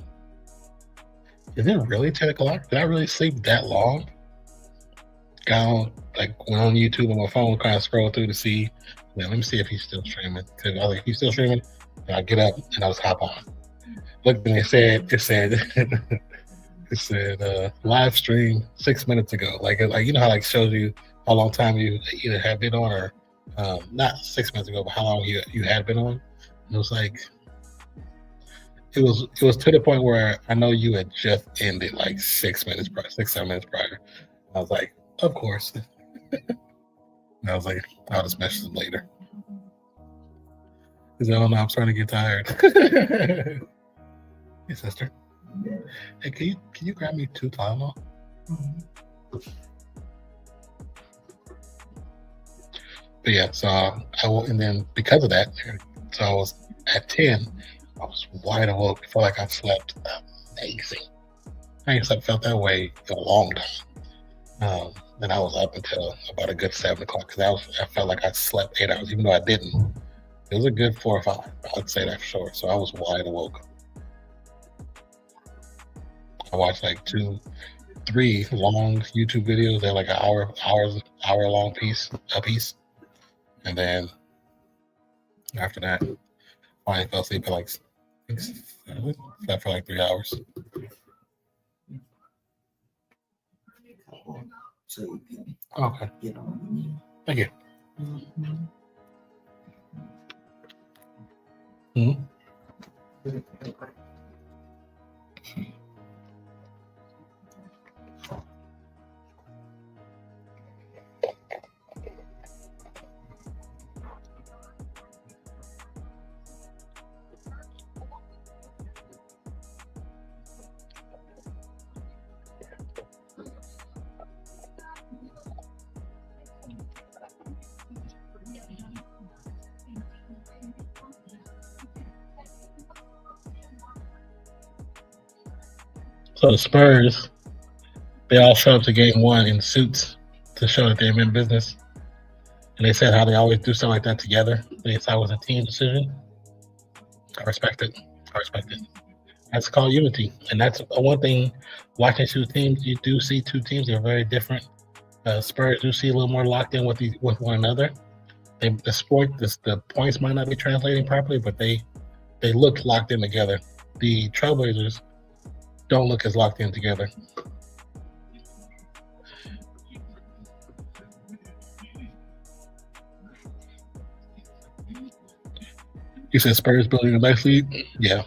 Speaker 1: is it really 10 o'clock? Did I really sleep that long? Got on, went on YouTube on my phone, kind of scroll through to see. Let me see if he's still streaming. Cause I was like, he's still streaming. And I get up and I was hop on. Looked and it said live stream 6 minutes ago. Like how shows you how long time you either have been on or not 6 minutes ago, but how long you had been on. And it was like it was to the point where I know you had just ended 6 minutes prior, 7 minutes prior. I was like, of course. And I was like, I'll just message them later. Because I don't know, I'm starting to get tired. Hey, sister. Hey, can you grab me 2 Tylenol? But yeah, so and then because of that, so I was at 10, I was wide awake. I felt like I slept amazing. I ain't felt that way in a long time. And I was up until about a good 7 o'clock because I felt like I slept 8 hours, even though I didn't. It was a good 4 or 5. I'd say that for sure. So I was wide awake. I watched 2, 3 long YouTube videos. They're like an hour long piece, and then after that, I fell asleep at slept for 3 hours. Okay. Thank you. Mm-hmm. So the Spurs, they all showed up to game 1 in suits to show that they're in business. And they said how they always do stuff like that together. They thought it was a team decision. I respect it. That's called unity. And that's one thing, watching 2 teams, you do see 2 teams that are very different. Spurs do see a little more locked in with one another. The points might not be translating properly, but they look locked in together. The Trailblazers don't look as locked in together. You said Spurs building a nice lead? Yeah.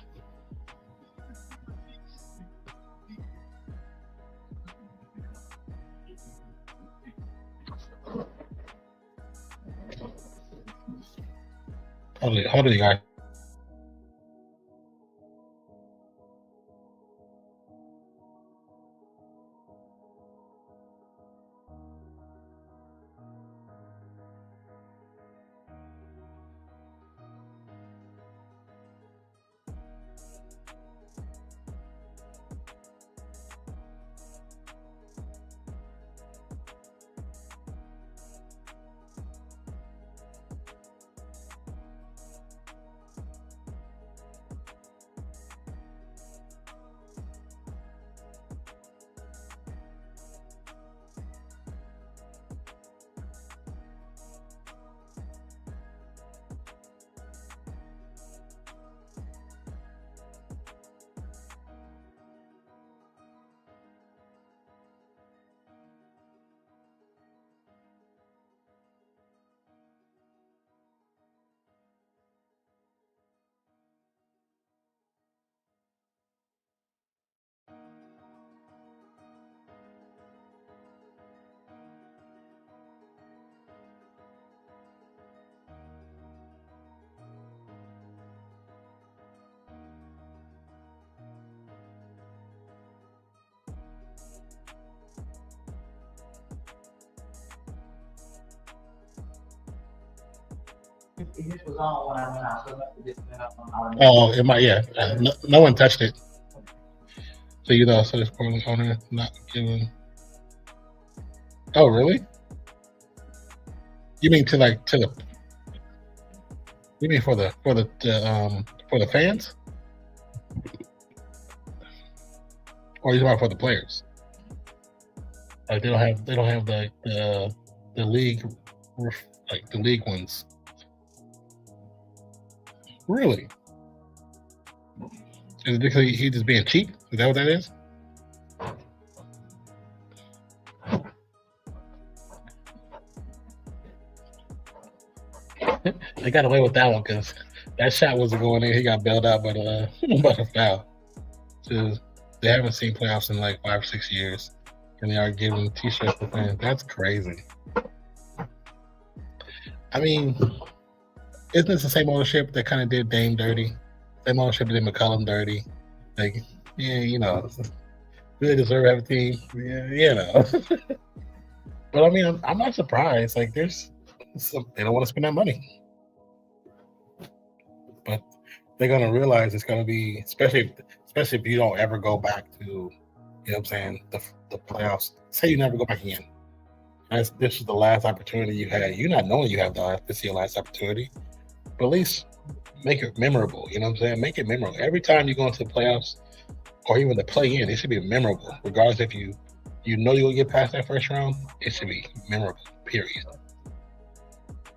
Speaker 1: Hold on, you guys. Oh, it might. Yeah, no one touched it. So so this Portland owner not giving. Oh, really? You mean to the? You mean for the fans, or you talking about for the players? Like they don't have the league, like the league ones. Really? Is it because he just being cheap? Is that what that is? They got away with that one because that shot wasn't going in. He got bailed out by the by the foul. So they haven't seen playoffs in like 5 or 6 years, and they are giving T-shirts to fans. That's crazy. I mean, isn't this the same ownership that kind of did Dame dirty? Same ownership that did McCollum dirty. Like, yeah, do they deserve everything? Yeah. But I mean, I'm not surprised. Like, there's they don't want to spend that money, but they're gonna realize it's gonna be, especially if you don't ever go back to, what I'm saying, the playoffs. Say you never go back again. This is the last opportunity you had. You're not knowing you have this is your last opportunity, but at least make it memorable. You know what I'm saying? Make it memorable. Every time you go into the playoffs or even the play-in, it should be memorable. Regardless if you'll get past that first round, it should be memorable. Period.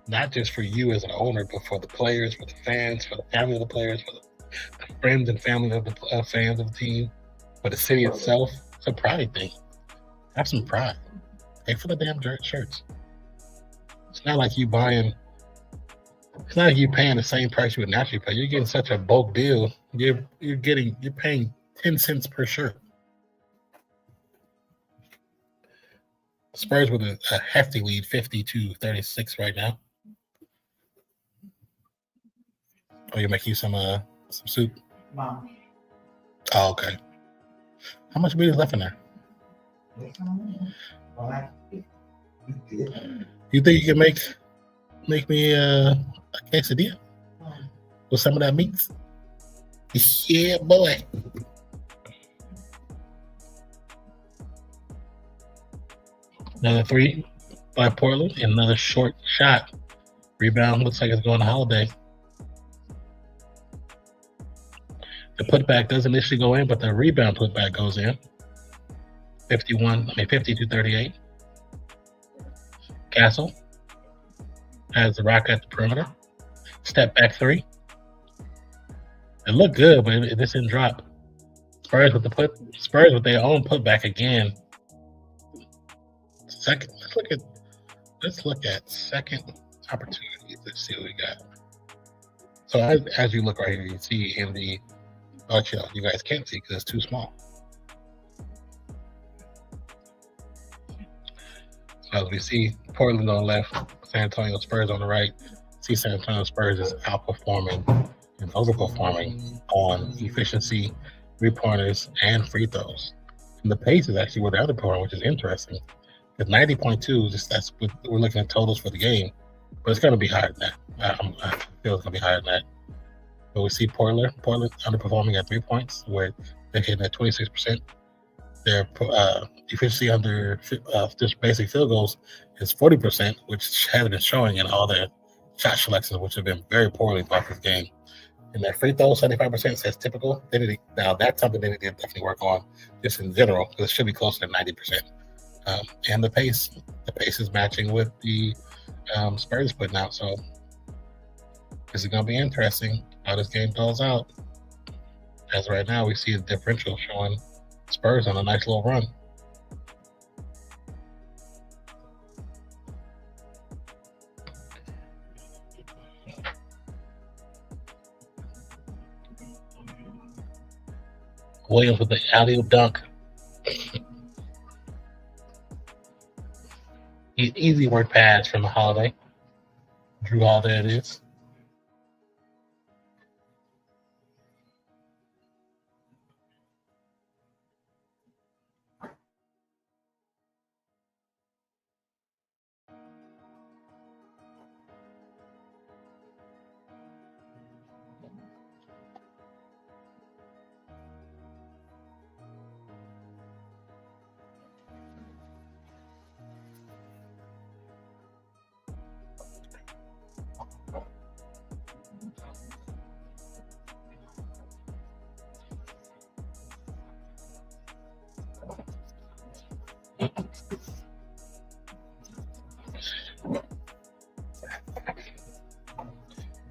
Speaker 1: Not just for you as an owner, but for the players, for the fans, for the family of the players, for the friends and family of the fans of the team, for the city itself. It's a pride thing. Have some pride. Pay for the damn shirts. It's not like you buying. It's not like you paying the same price you would naturally pay. You're getting such a bulk deal. You're paying 10 cents per shirt. Spurs with a hefty lead, 50-36 right now. Oh, you make you some soup. Mom. Oh, okay. How much meat is left in there? You think you can make me a quesadilla with some of that meat? Yeah, boy. Another three by Portland, and another short shot. Rebound looks like it's going to Holiday. The putback does initially go in, but the rebound putback goes in. 52-38. Castle has the rock at the perimeter. Step back three. It looked good, but it just didn't drop. Spurs with their own putback again. Second, let's look at second opportunities. Let's see what we got. So as you look right here, you see in the you guys can't see because it's too small. So as we see Portland on the left, San Antonio Spurs on the right. See San Antonio Spurs is outperforming and overperforming on efficiency, 3-pointers, and free throws. And the pace is actually where they're underperforming, which is interesting. Because 90.2, that's what we're looking at totals for the game, but it's going to be higher than that. I feel it's going to be higher than that. But we see Portland underperforming at 3 points, where they're hitting at 26%. Their efficiency under just basic field goals is 40%, which hasn't been showing in all their shot selections, which have been very poorly throughout this game. And their free throws, 75% says typical. Now that's something they need to definitely work on, just in general, because it should be closer to 90%. And the pace is matching with the Spurs putting out. So this is going to be interesting how this game goes out. As right now, we see the differential showing Spurs on a nice little run. Williams with the alley-oop dunk. Easy work pass from the Holiday. Drew Holiday it is.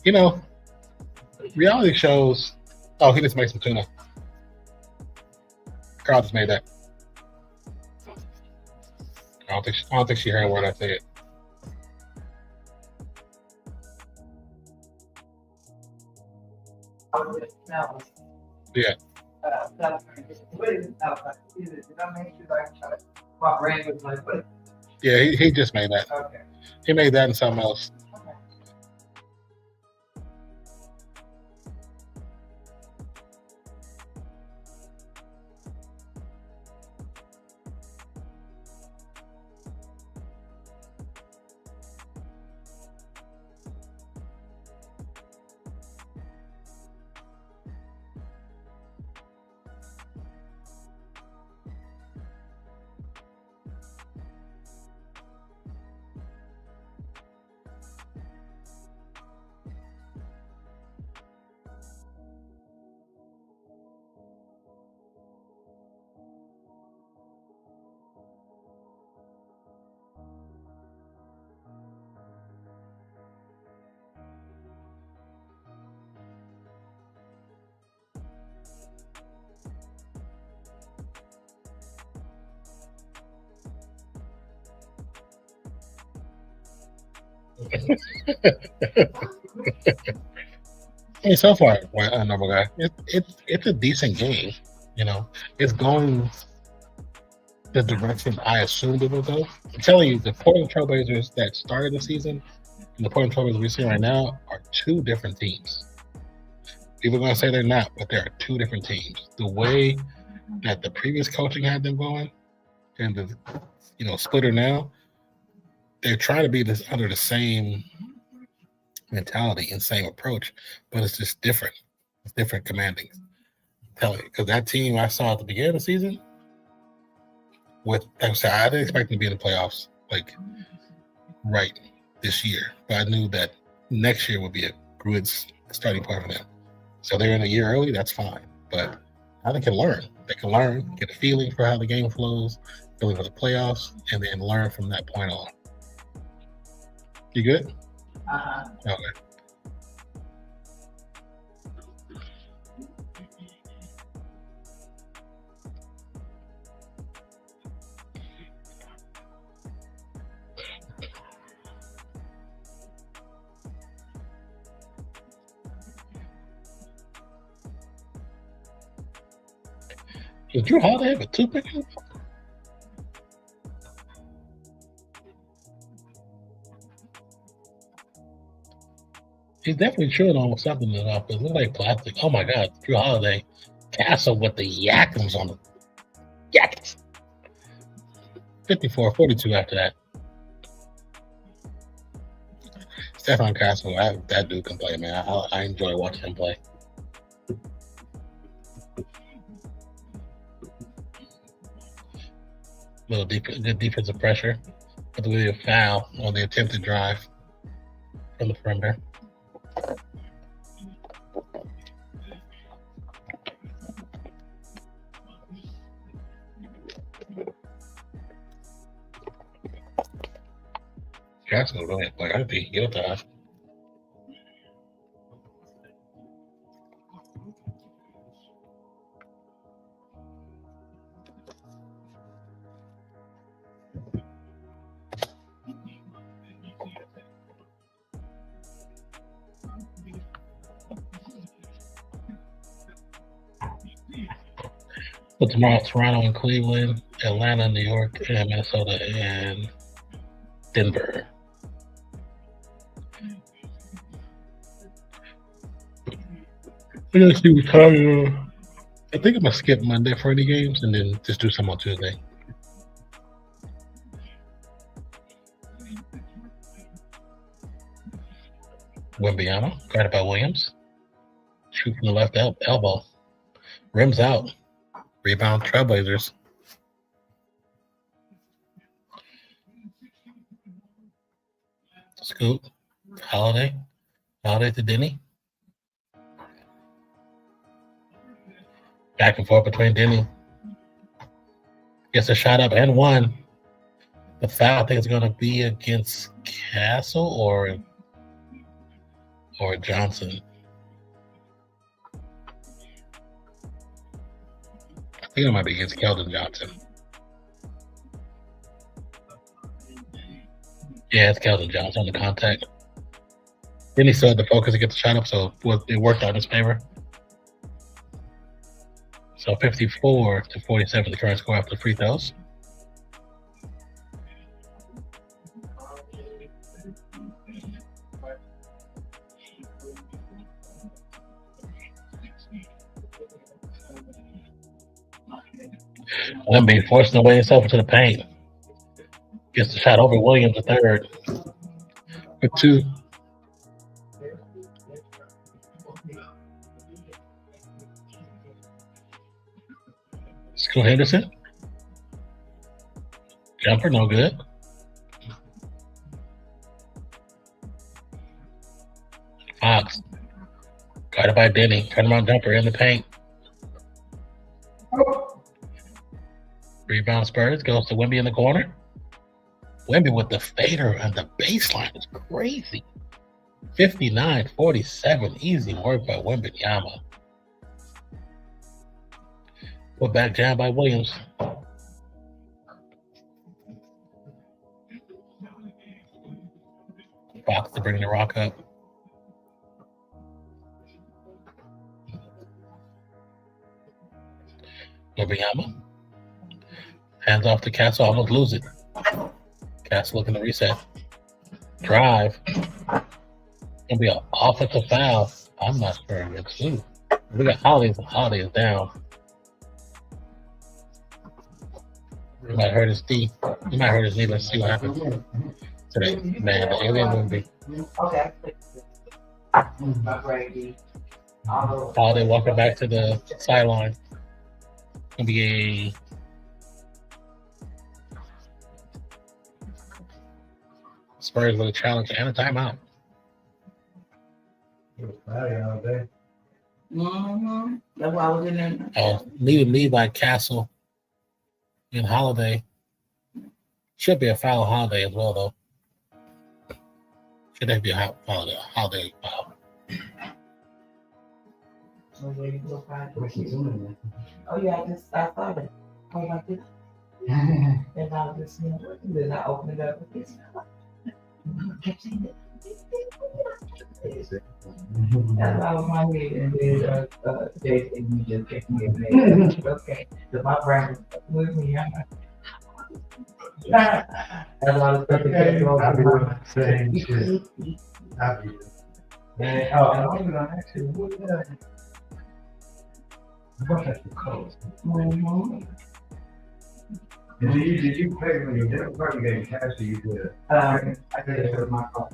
Speaker 1: You know, reality shows. Oh, he just made some tuna. Carl just made that. I don't think she heard what I said. Yeah. Yeah, he just made that. Okay. He made that and something else. I mean, so far, another guy. It's a decent game. You know, it's going the direction I assumed it would go. I'm telling you, the Portland Trailblazers that started the season and the Portland Trailblazers we're seeing right now are two different teams. People are going to say they're not, but there are two different teams. The way that the previous coaching had them going and the splitter now, they're trying to be this under the same mentality and same approach, but it's just different. It's different commanding. Tell you, because that team I saw at the beginning of the season, I didn't expect them to be in the playoffs like right this year, but I knew that next year would be a good starting point for them. So they're in a year early, that's fine. But now they can learn. They can learn, get a feeling for how the game flows, feeling for the playoffs, and then learn from that point on. You good? Okay. Did Drew Holiday have a toothpick? He's definitely chewing on something in the office. It looks like plastic. Oh my God, Drew Holiday. Castle with the yakums on the yakums. 54-42 after that. Stefan Castle, that dude can play, man. I enjoy watching him play. Good defensive pressure, but with a foul on the attempted drive from the perimeter. Jackson really like I'd be guilty of. But tomorrow, Toronto and Cleveland, Atlanta, New York, and Minnesota, and Denver. I gotta see what time. I think I'm gonna skip Monday for any games and then just do some on Tuesday. Wembyama, guarded by Williams. Shoot from the left elbow. Rims out. Rebound Trailblazers. Scoop. Holiday to Denny. Back and forth between Denny. Gets a shot up and one. The foul, I think, is going to be against Castle or Johnson. I think it might be against Keldon Johnson. Yeah, it's Keldon Johnson on the contact. Then he still had the focus to get the shot up, so it worked out in his favor. So 54-47, the current score after the free throws. Wemby forcing away himself into the paint. Gets the shot over Williams, the third. For two. Scoot Henderson. Jumper, no good. Fox. Guarded by Denny. Turnaround jumper in the paint. Rebound Spurs. Goes to Wemby in the corner. Wemby with the fader and the baseline is crazy. 59-47. Easy work by Wembanyama. Put back jam by Williams. Fox to bring the rock up. Wembanyama. Hands off to Castle, almost lose it. Castle looking to reset. Drive. Gonna be an offensive foul. I'm not sure it's who. We got Holiday. Holiday is down. He might hurt his knee. He might hurt his knee. Let's see what happens today. Man, the alien movie.
Speaker 2: Okay.
Speaker 1: Holiday walking back to the sideline. Gonna be a Spurs with a challenge and a timeout.
Speaker 2: Mm-hmm. That's why I was in there.
Speaker 1: Leading lead by Castle and Holiday. Should be a foul on Holiday as well, though. Should be a Holiday foul.
Speaker 2: Oh yeah, I saw that. I was like this. And I was just seeing what you did. I opened it up with this. I kept saying that. That's why I was my head, and then they said you just kept me in there. Okay, so my brain was with me. That's why I was saying shit. And I was gonna ask you, what that's the clothes. Did you pay when you did party game cash or you did? I did it with my phone.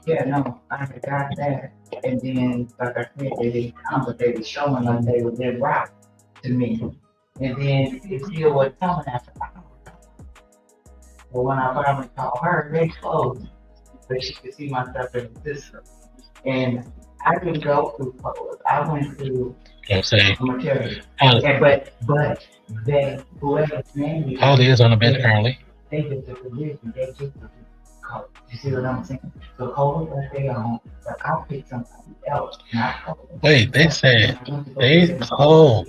Speaker 2: Yeah, no, I forgot that. And then, like I said, they didn't come, but they were showing like they were dead right to me. And then it still was coming after hours. But when I finally called her, they closed. But she could see my stuff in the system. And I didn't go through clothes. I went through material. But they, whoever's name is.
Speaker 1: Holiday is on the bench currently.
Speaker 2: They did the position, they just code. You see what I'm saying? So code that they own, but I'll pick something else, not code.
Speaker 1: Wait, they said hold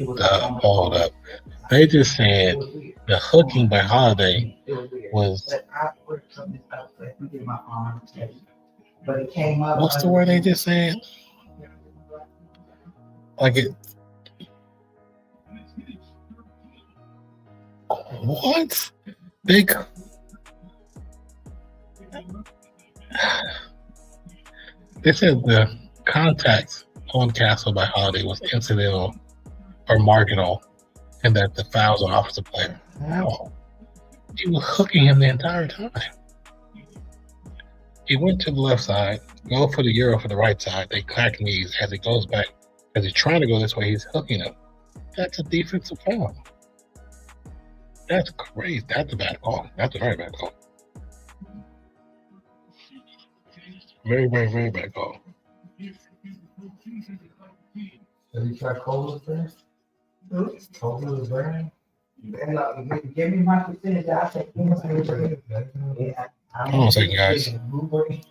Speaker 1: up. They just said the hooking by Holiday was.
Speaker 2: But I worked something else. Let me get my arm. But it came up.
Speaker 1: What's the word they just said? Like it. What? They said the contacts on Castle by Holiday was incidental or marginal, and that the foul's on offensive player. How? He was hooking him the entire time. He went to the left side, go for the Euro for the right side. They clack knees as he goes back. As he's trying to go this way, he's hooking him. That's a defensive foul. That's crazy. That's a bad call. That's a very bad call. Very, very, very bad call.
Speaker 2: Have you tried Cola's brand? Cola's brand? And give me my percentage. I'll take any brand. Yeah.
Speaker 1: Hold on a second, guys.
Speaker 2: Blueberry.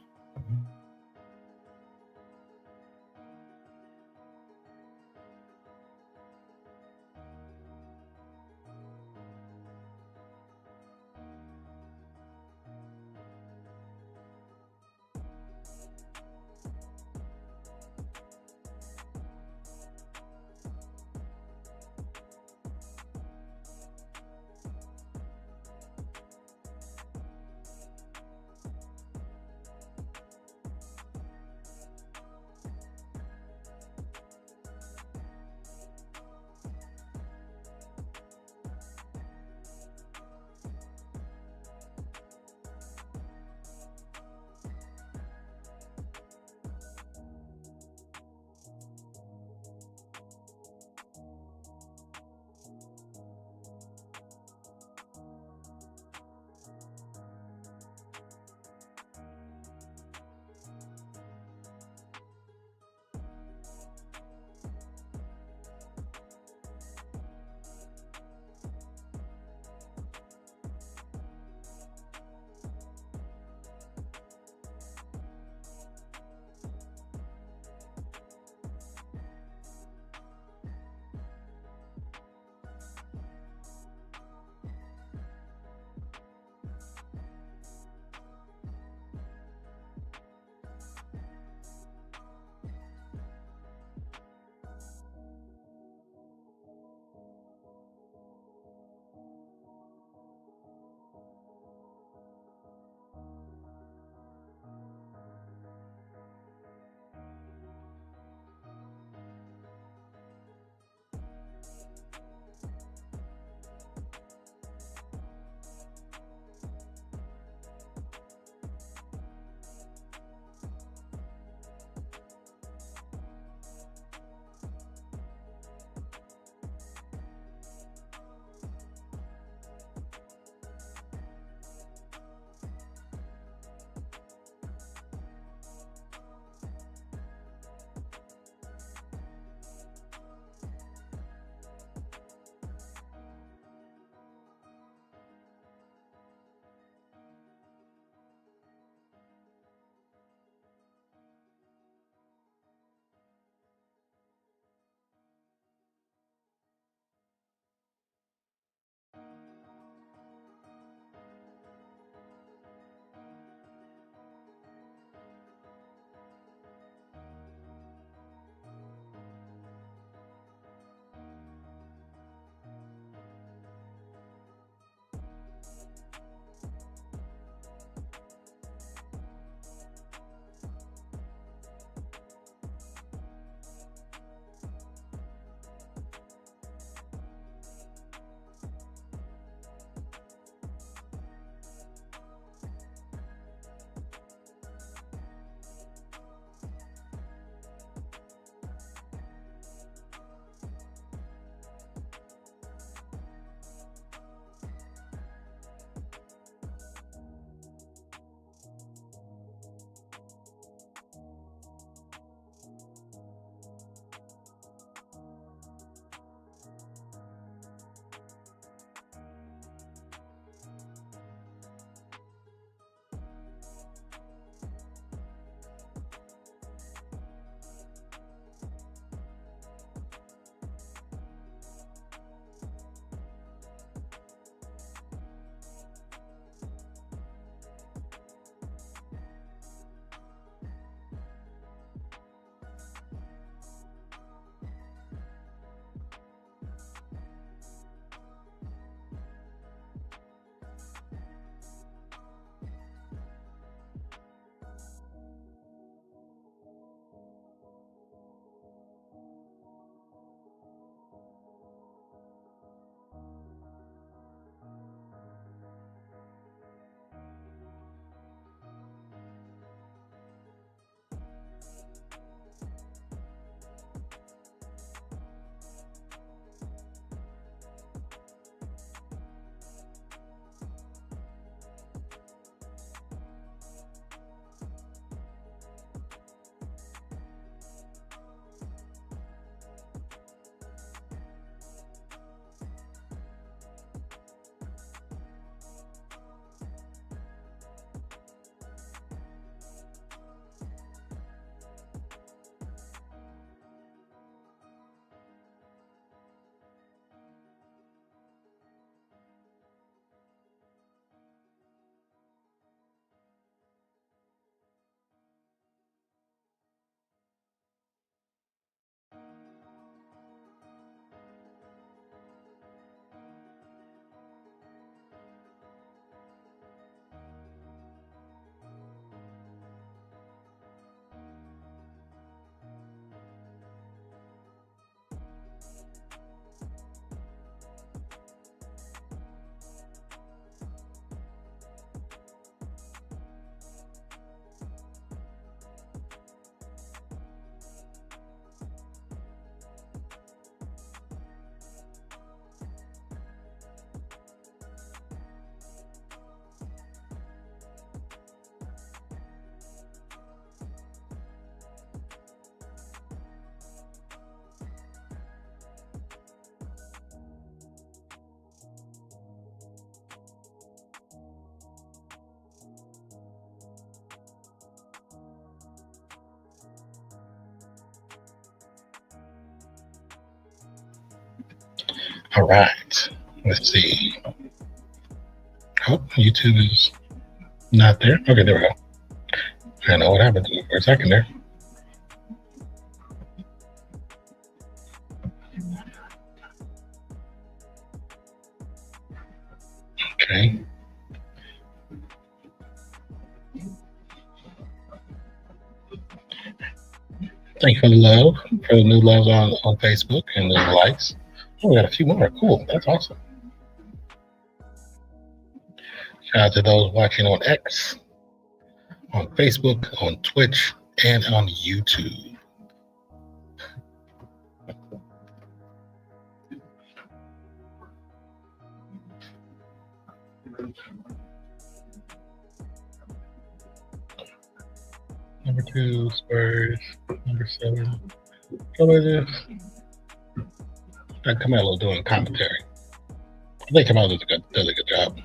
Speaker 1: All right. Let's see. Oh, YouTube is not there. Okay, there we go. I don't know what happened to me for a second there. Okay. Thank you for the love, for the new loves on Facebook and the likes. Oh, we got a few more. Cool. That's awesome. Shout out to those watching on X, on Facebook, on Twitch, and on YouTube. Number 2, Spurs. Number 7, Trailblazers. I come out a little doing commentary. I think Kamala does a good job.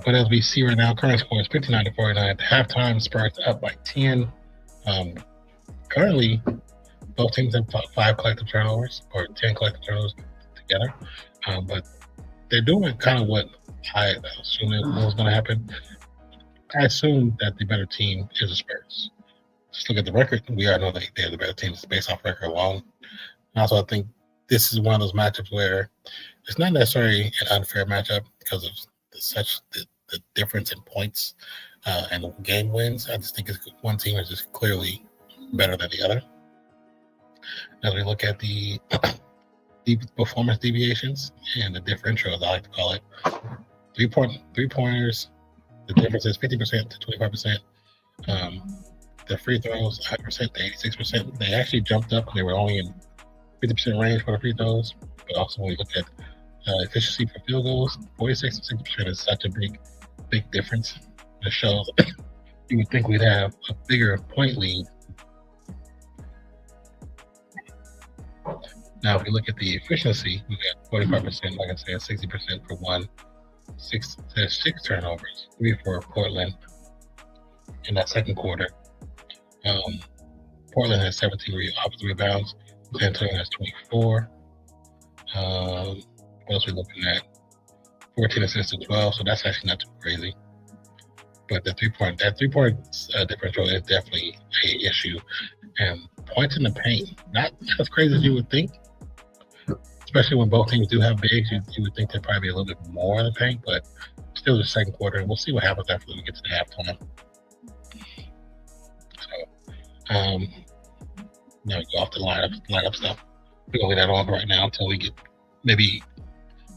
Speaker 1: But as we see right now, current score is 59-49 at halftime. Spurs up by 10. Currently, both teams have 5 collective turnovers or 10 collective turnovers together. But they're doing kind of what I assumed was going to happen. I assume that the better team is the Spurs. Just look at the record. We all know that they're the better team based off record alone. And also, I think this is one of those matchups where it's not necessarily an unfair matchup because of the difference in points and game wins. I just think one team is just clearly better than the other. As we look at the performance deviations and the differential, as I like to call it, 3-pointers, the difference is 50% to 25%. The free throws, 100% to 86%. They actually jumped up. They were only in 50% range for the free throws. But also when we look at efficiency for field goals, 46 to 60% is such a big difference. It shows you would think we'd have a bigger point lead. Now, if we look at the efficiency, we got 45%, like I said, 60% for 6 turnovers, 3 for Portland in that second quarter. Portland has 17 offensive rebounds. San Antonio has 24. What else are we looking at? 14 assists to 12, so that's actually not too crazy. But that 3-point differential is definitely an issue. And points in the paint, not as crazy as you would think. Especially when both teams do have bigs, you would think there'd probably be a little bit more in the paint, but still the second quarter. We'll see what happens after we get to the halftime. So, now we go off the lineup stuff. We're gonna leave that on right now until we get maybe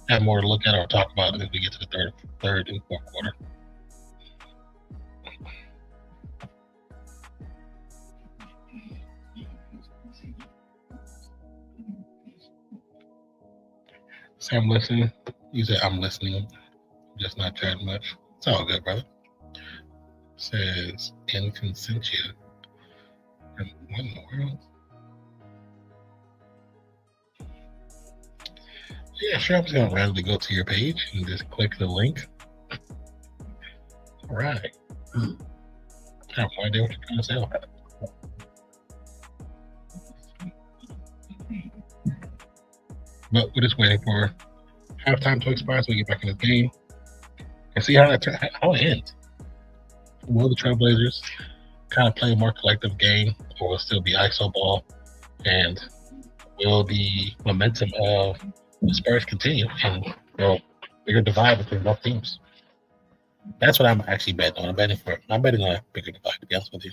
Speaker 1: have more to look at or talk about as we get to the third and fourth quarter. Say I'm listening. You said I'm listening. I'm just not chatting much. It's all good, brother. Says inconsentia. What in the world? Yeah, sure. I'm just gonna randomly go to your page and just click the link. All right. I have no idea what you're trying to say. But we're just waiting for halftime to expire so we get back in this game and see how it ends. Will the Trailblazers kind of play a more collective game, or will it still be ISO ball? And will the momentum of the Spurs continue and bigger divide between both teams? That's what I'm actually betting on. I'm betting on a bigger divide, to be honest with you.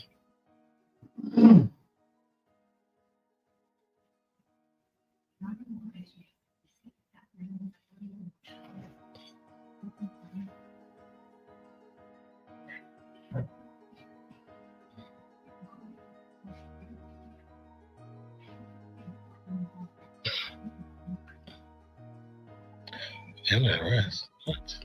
Speaker 1: MRS. What?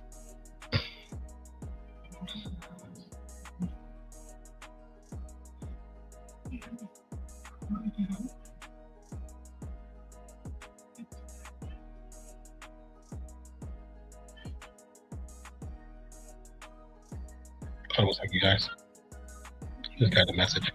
Speaker 1: Oh, what's up, you guys? Just got the message.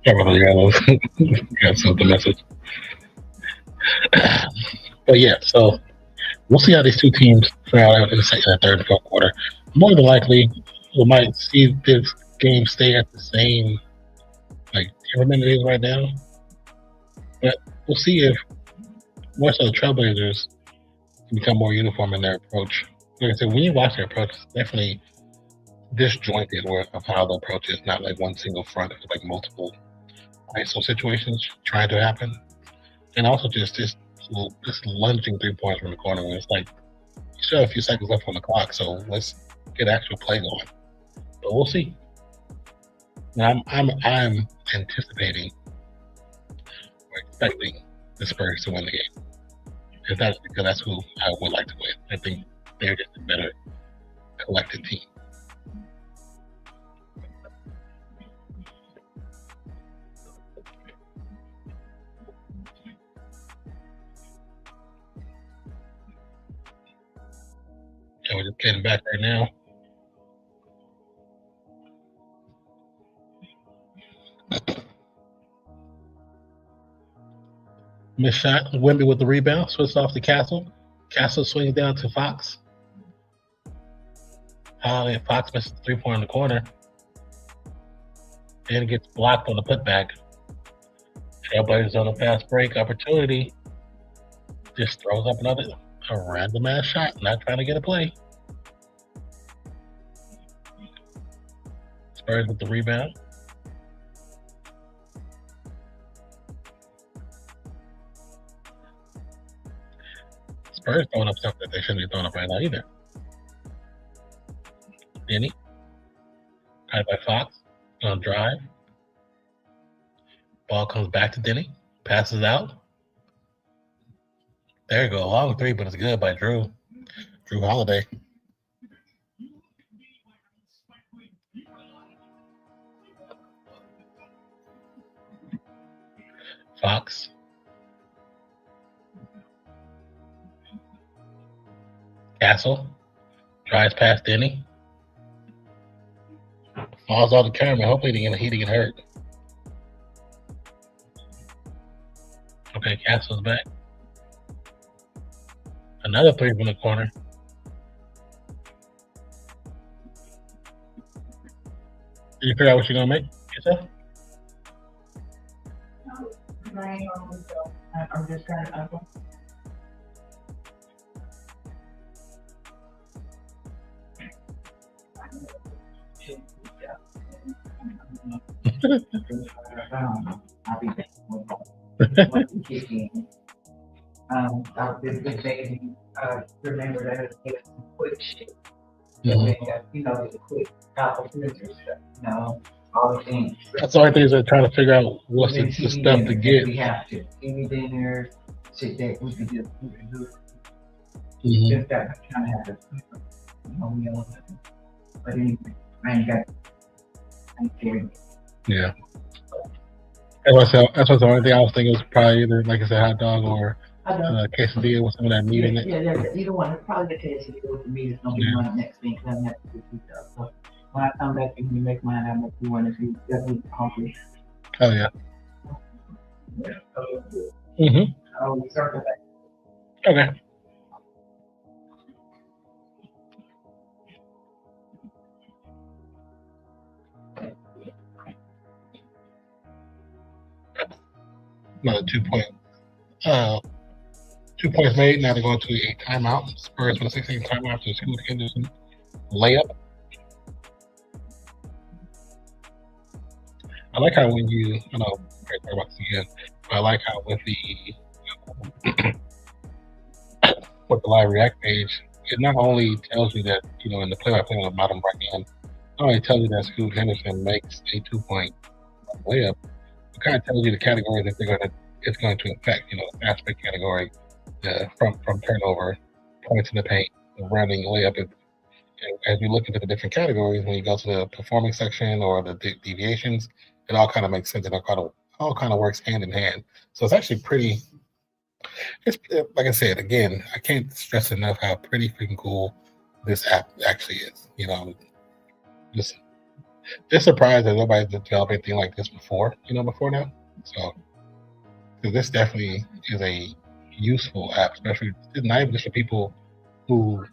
Speaker 1: Probably got something message. But yeah, so we'll see how these two teams fare out in the second and third and fourth quarter. More than likely, we might see this game stay at the same temperament it is right now. But we'll see if more so the Trailblazers can become more uniform in their approach. Like I said, when you watch their approach, it's definitely disjointed of how the approach is, not like one single front, it's like multiple ISO situations trying to happen. And also just lunging 3 points from the corner when it's like you still have a few seconds left on the clock, so let's get actual play going. But we'll see. And I'm anticipating or expecting the Spurs to win the game. If that's because that's who I would like to win. I think they're just a better collected team. And we're just getting back right now. Missed shot. Wemby with the rebound. Switched off to Castle. Castle swings down to Fox. Fox misses the 3-point in the corner. Then gets blocked on the putback. Trailblazers on a fast break opportunity. Just throws up a random ass shot. Not trying to get a play. Spurs with the rebound. Spurs throwing up stuff that they shouldn't be throwing up right now either. Denny. Tied by Fox. On drive. Ball comes back to Denny. Passes out. There you go. Long three, but it's good by Drew. Drew Holiday. Fox. Castle. Drives past Denny. Falls off the camera. Hopefully he didn't get hurt. Okay, Castle's back. Another three from the corner. Did you figure out what you're gonna make yourself?
Speaker 2: I'm just trying to. I'll be back. This baby, remember that it's some quick shit. The quick opportunities, all the things.
Speaker 1: That's the only things they're trying to figure out what's the stuff to get.
Speaker 2: We have to. TV dinner, shit that we could do. Just that kind of have to. But anyway, I ain't got. I'm kidding.
Speaker 1: Yeah. That's what's the only thing I was thinking was probably either, like I said, hot dog or quesadilla with some of that meat in it.
Speaker 2: Yeah, either one. Probably the quesadilla with the meat is going to be one next thing because I have to do stuff. So when I come back and you make mine, I'll make you one if you definitely hungry.
Speaker 1: Oh, yeah.
Speaker 2: I'll circle back.
Speaker 1: Okay. Another 2 point. 2 points made. Now they're going to a timeout. Spurs with a 16 timeout to Scoot Henderson layup. I like how when you, I know, we're talk about this again, but I like how with the with the live react page, it not only tells you that, in the play-by-play on the bottom right hand, not only tells you that Scoot Henderson makes a 2 point layup, it kind of tells you the categories that it's going to affect. The fast break category, from turnover, points in the paint, the running layup. As you look into the different categories, when you go to the performing section or the deviations, it all kind of makes sense and it all kind of works hand in hand. So it's actually pretty. It's like I said again. I can't stress enough how pretty freaking cool this app actually is. Just Just surprised that nobody's developed anything like this before now. So, because this definitely is a useful app, especially not even just for people who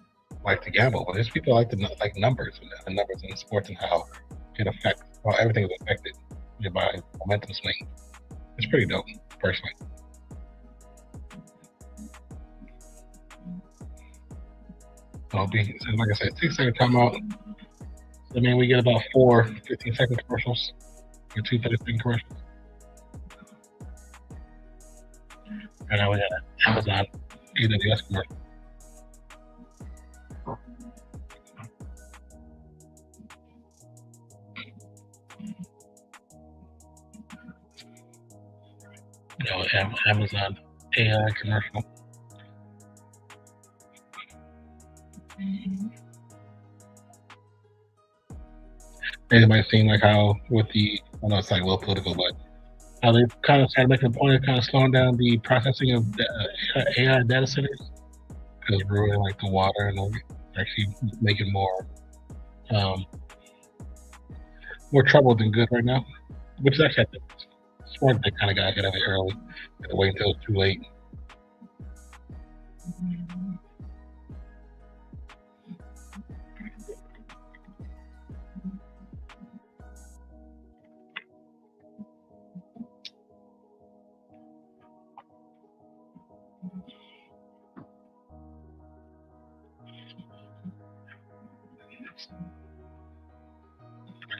Speaker 1: like to gamble, but there's people like numbers and numbers in sports and how everything is affected by momentum swing. It's pretty dope, personally. So like I said, 6-second timeout. I mean, we get about 4 15-second commercials or 2 30-second commercials. And now we got an Amazon AWS commercial. Amazon AI commercial. Anybody seen like how with I know it's like a little political, but how they kind of started making a point of kind of slowing down the processing of AI data centers because we're ruining like the water and actually making more trouble than good right now, which is actually I think smart. They kind of got ahead of it early and wait until it's too late.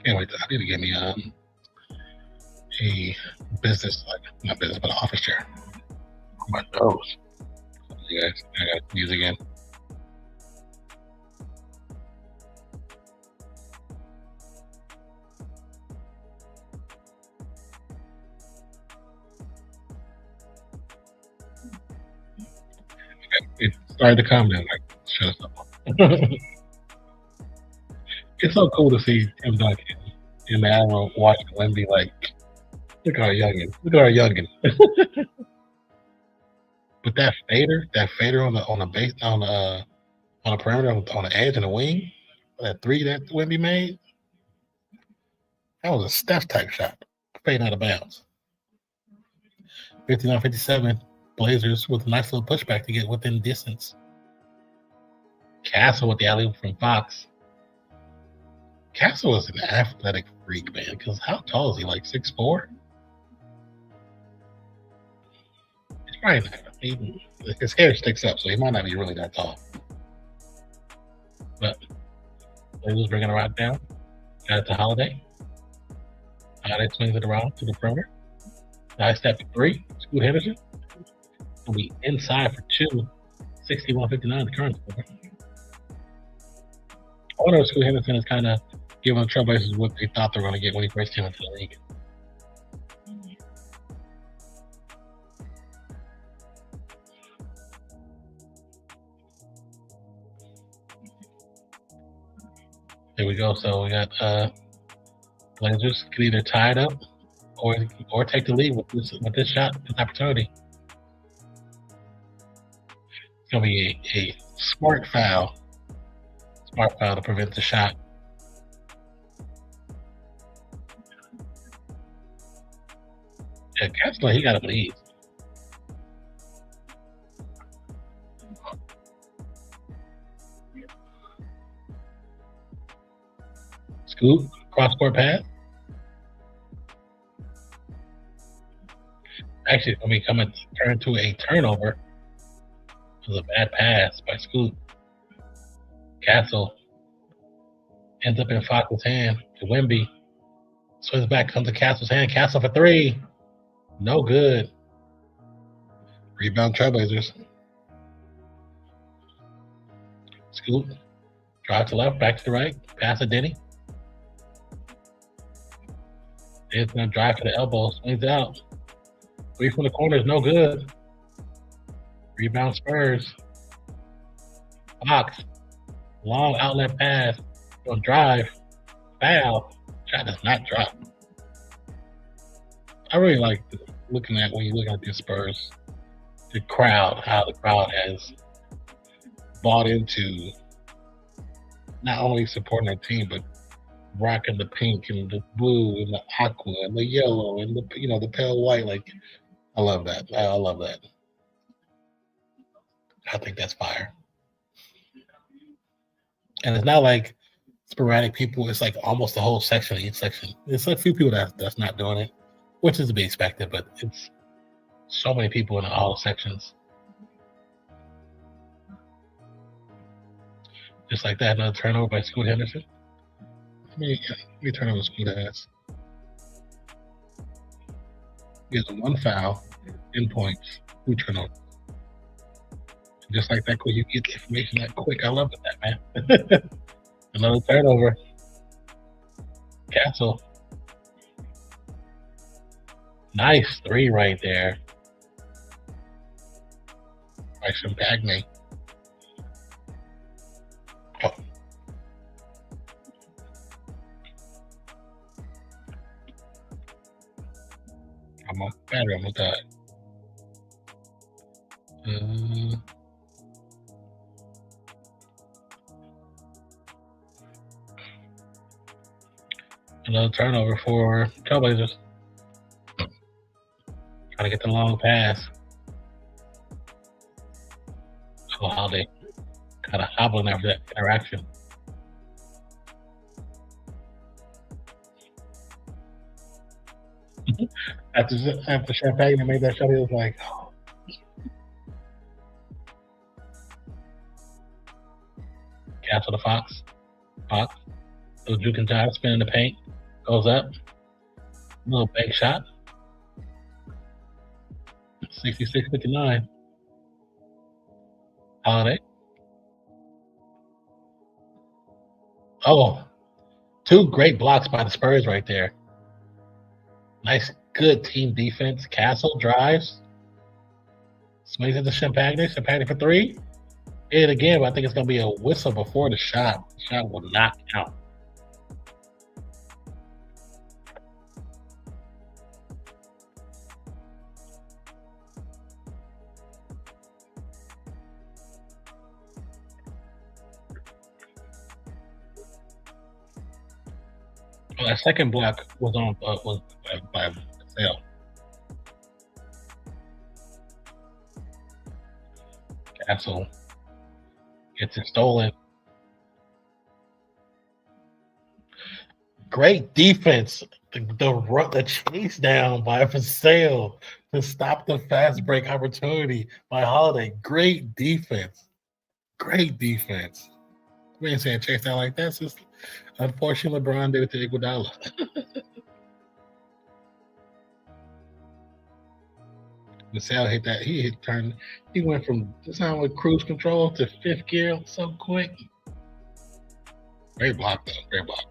Speaker 1: Can't wait. I need to get me a business, not business, but an office chair. My nose. You guys, I gotta use again. It started to come down. Like, shut us up. It's so cool to see Tim Duncan in the Admiral watching Wemby like, look at our youngin. Look at our youngin. But that fader on the base on the perimeter on the edge and the wing, that 3 that Wemby made, that was a Steph type shot, fading out of bounds. 59-57, Blazers with a nice little pushback to get within distance. Castle with the alley-oop from Fox. Castle is an athletic freak, man, because how tall is he? Like 6'4"? He's probably not. His hair sticks up, so he might not be really that tall. But Blazers bringing the rock down. Got it to Holiday. Holiday swings it around to the perimeter. Nice step to 3. Scoot Henderson will be inside for 2. 61-59 the current score. I wonder if Scoot Henderson is kind of giving the Trailblazers what they thought they were going to get when he first came into the league. There we go. So we got Blazers can either tie it up or take the lead with this shot, this opportunity. It's gonna be a smart foul. Smart foul to prevent the shot. Yeah, Kessler, he got to lead. Scoop, cross-court pass. Actually, it's going to be turn into a turnover. It was a bad pass by Scoop. Castle ends up in Fox's hand to Wemby. Swings back, comes to Castle's hand. Castle for 3. No good. Rebound Trailblazers. Scoop. Drive to left, back to the right. Pass to Denny. It's going to drive to the elbow. Swings out. 3 from the corner is no good. Rebound Spurs. Fox. Long outlet pass. Don't drive. Foul. Shot does not drop. I really like when you're looking at the Spurs, the crowd, how the crowd has bought into not only supporting their team, but rocking the pink and the blue and the aqua and the yellow and the pale white. Like, I love that. I love that. I think that's fire. And it's not like sporadic people. It's like almost the whole section of each section. It's like a few people that's not doing it, which is to be expected, but it's so many people in all sections. Just like that, another turnover by Scoot Henderson. Let me turn over Scoot ass. He has 1 foul, 10 points, 2 turnovers. Just like that, quick, you get the information that quick. I love that, man. Another turnover. Castle. Nice 3 right there. By Champagne. Oh. Battery almost died. Another turnover for Trailblazers. Trying to get the long pass. Oh, how they kind of hobbling after that interaction. After Champagne made that shot, he was like, oh. Catch for the Fox. So Duke and Todd spinning the paint. Goes up. Little bank shot. 66-59. Holiday. Oh, 2 great blocks by the Spurs right there. Nice, good team defense. Castle drives. Swings into Champagne. Champagne for 3. Hit it again, but I think it's going to be a whistle before the shot. The shot will not count. Well, that second block was on by Sale. Castle gets it stolen. Great defense. The chase down by Vassell to stop the fast break opportunity by Holiday. Great defense. Great defense. We ain't saying chase down like that. Just unfortunately, LeBron did it to Iguodala. Vassell hit that. He went from sound with cruise control to 5th gear so quick. Great block, though. Great block.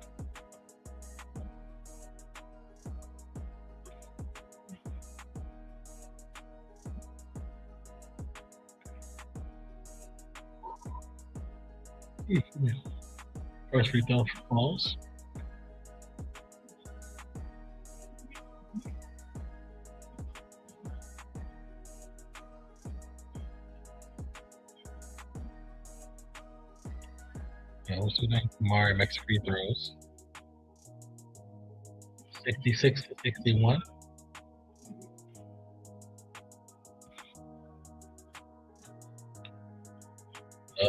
Speaker 1: First free throw falls. Yeah, we'll see that. Mari makes free throws. 66-61.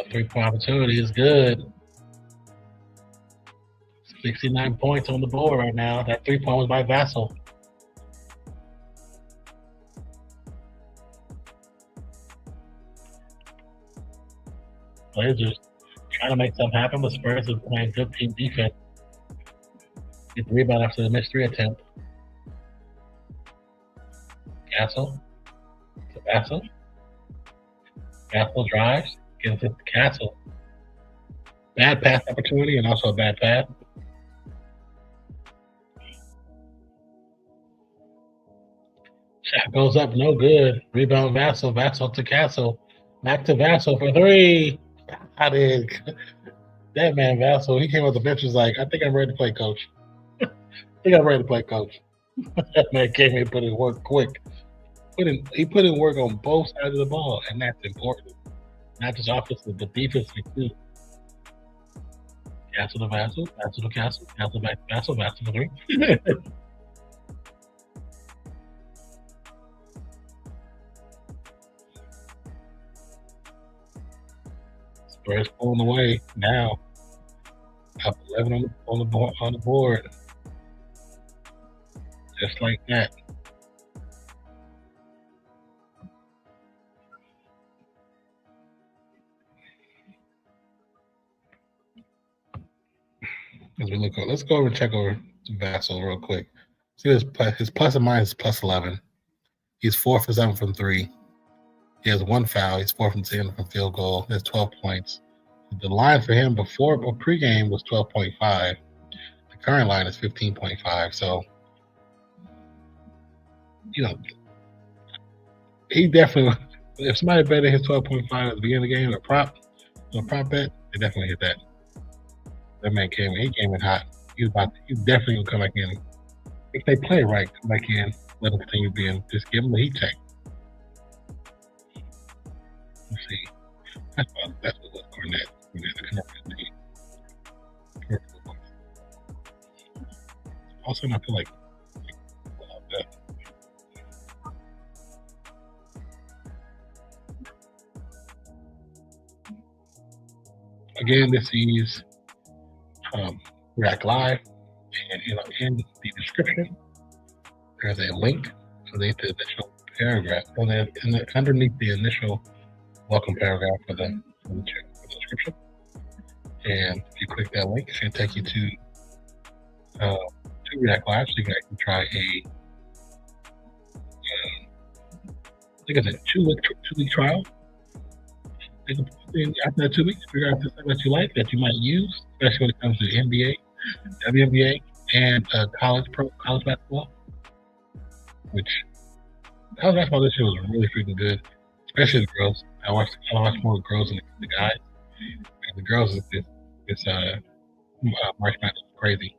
Speaker 1: Three-point opportunity is good. 69 points on the board right now. That 3-point was by Vassell. Blazers trying to make something happen, but Spurs is playing good team defense. Get the rebound after the missed 3 attempt. Castle to Vassell. Vassell drives, gets it to Castle. Bad pass opportunity and also a bad pass. Shot goes up, no good. Rebound Vassell. Vassell to Castle. Back to Vassell for 3. That man Vassell, he came off the bench, was like, I think I'm ready to play, coach. That man came in and put in work quick. He put in work on both sides of the ball, and that's important. Not just offensively, but defensively too. Castle to Vassal, Vassal to Castle, Castle back to Vassal, Vassal to 3. Spurs pulling away now. Up 11 on the board. Just like that. As we look, let's go over and check over Vassal real quick. See his plus and minus is plus 11. He's 4 for 7 from 3. He has 1 foul. He's 4 from 10 from field goal. He has 12 points. The line for him before pregame was 12.5. The current line is 15.5. So, you know, he definitely, if somebody betted his 12.5 at the beginning of the game, a prop bet, they definitely hit that. That man came in hot. He's definitely gonna come back in. If they play right, come back in, let him continue being, just give him the heat check. Let's see. That's what Cornette. Also, I feel like again, this is React Live, and in the description there's a link to the initial paragraph, and then underneath the initial welcome paragraph for the description. And if you click that link, it should take you to React Live, so you can actually try I think it's a 2-week trial. After 2 weeks, figure out something that you like, that you might use, especially when it comes to NBA, WNBA, and college basketball. Which college basketball this year was really freaking good, especially the girls. I watched more of the girls than the guys. And the girls this March Madness is crazy.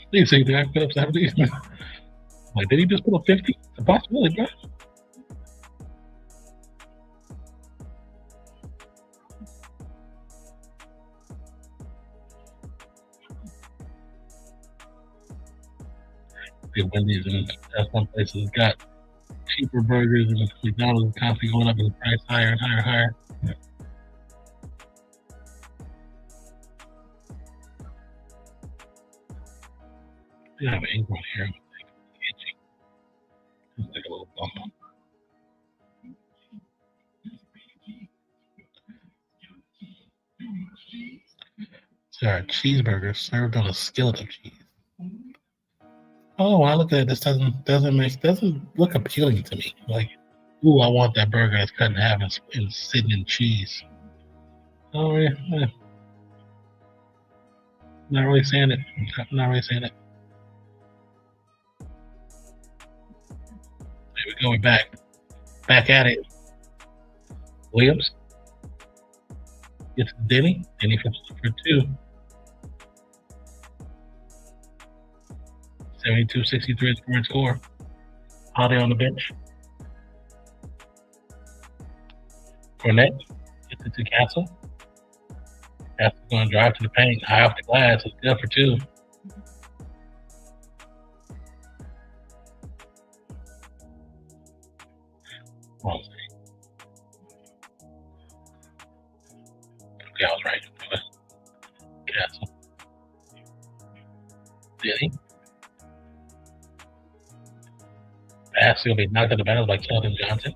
Speaker 1: Do you see that? Like, did he just put a 50? It's a possibility, bro. The Wendy's and some places got cheaper burgers, and McDonald's is constantly going up in price higher and higher and higher. You have an ink on here. Let's take a little bump. So our cheeseburger served on a skillet of cheese. Oh, I look at it. This doesn't look appealing to me. Like, ooh, I want that burger that's cut in half and sitting in cheese. Oh yeah, not really saying it. Not really saying it. There we go. We're back at it. Williams gets Denny for 2. 72-63 is the current score. Holiday on the bench. Cornette gets it to Castle. Castle's going to drive to the paint, high off the glass. It's good for 2. Okay, I was right. Castle. Denny. Pass will be knocked out of bounds by Keldon Johnson.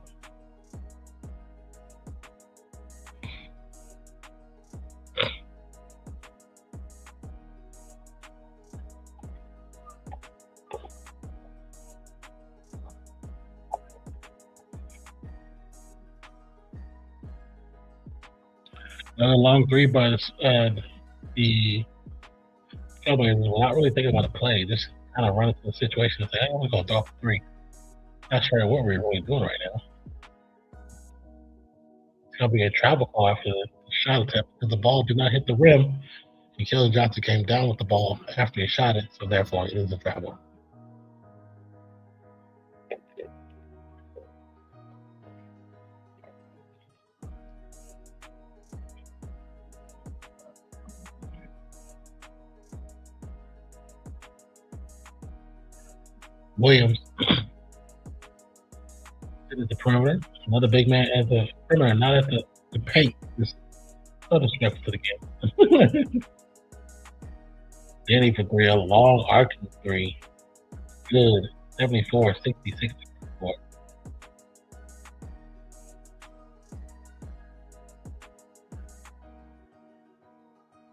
Speaker 1: Another long 3 by the Trailblazers. We're not really thinking about a play. Just kind of run into the situation and say, hey, I'm going to go throw for 3. Not sure what we're really doing right now. It's going to be a travel call after the shot attempt because the ball did not hit the rim. And Keldon Johnson came down with the ball after he shot it, so therefore it is a travel. Williams at the perimeter. Another big man at the perimeter, not at the paint. Just so disrespectful to the game. Danny for three, a long arcing three. Good. 74, 60, 64.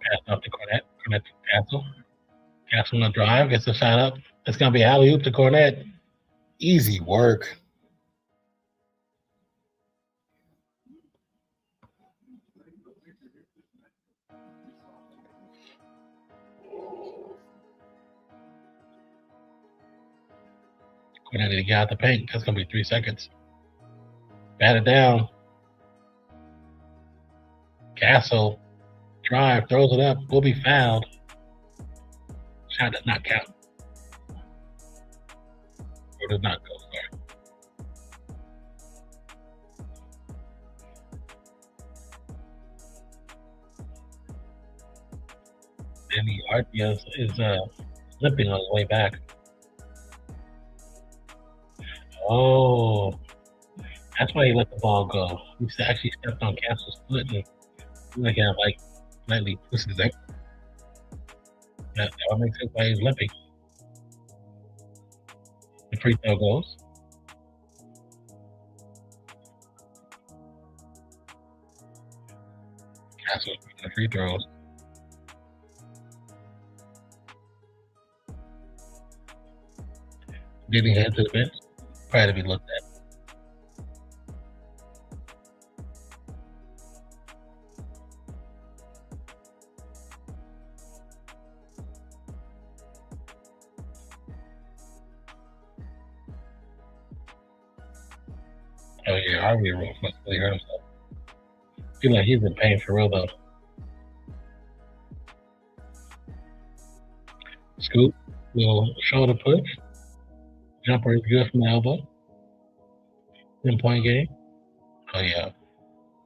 Speaker 1: Pass off to Cornette. Cornette to Castle. Castle on the drive, gets a shot up. It's going to be alley-oop to Cornette. Easy work. Cornette to get out the paint. That's going to be 3 seconds. Bat it down. Castle. Drive, throws it up. Will be fouled. Shot does not count. Or does not go, sorry. Danny Artias is limping on his way back. Oh, that's why he let the ball go. He actually stepped on Castle's foot and he kind of like slightly pushed his ankle. That would make sense why he's limping. The free throw goes. Castle's the free throws. Did he head to the bench? Probably to be looked at. Oh yeah, Harvey must really hurt himself. I feel like he's in pain for real though. Scoop, little shoulder push. Jumper is good from the elbow. 10-point game. Oh yeah.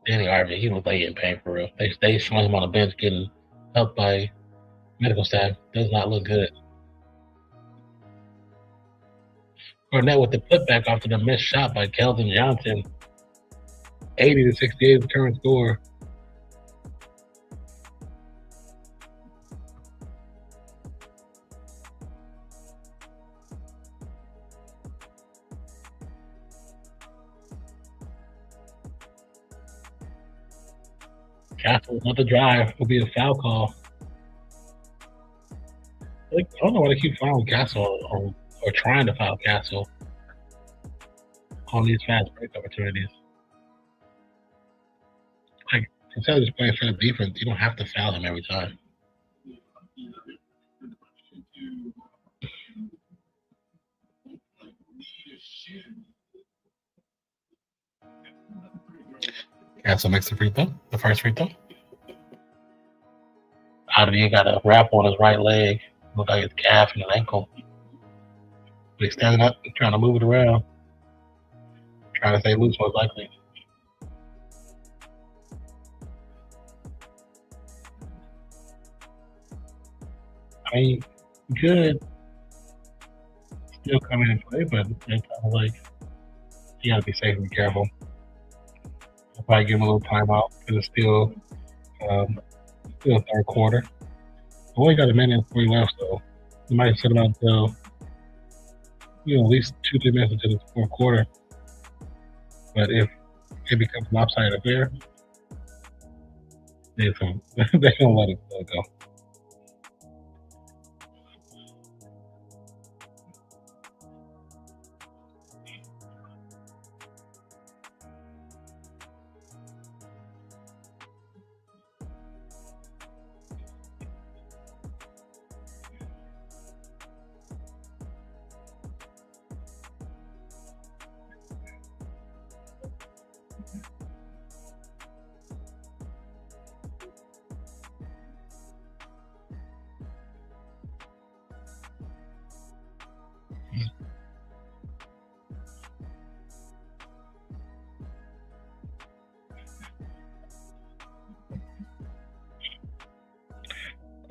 Speaker 1: Danny Harvey, he looked like he in pain for real. They showing him on the bench getting helped by medical staff. Does not look good. Cornette with the putback after the missed shot by Keldon Johnson. 80-68 is the current score. Castle with the drive will be a foul call. I don't know why they keep fouling Castle or trying to foul Castle on these fast break opportunities. Like, instead of just playing straight defense, you don't have to foul him every time. Castle makes the free throw, the first free throw. He got a wrap on his right leg. Look like his calf and his ankle. But he's standing up, trying to move it around. Trying to stay loose, most likely. I mean, good. Still coming in play, but it's kind of like you gotta be safe and be careful. I'll probably give him a little timeout because it's still third quarter. Only got a minute and 40 left, so you might sit him out until at least 2-3 minutes into the fourth quarter. But if it becomes an lopsided affair, they're gonna let it go.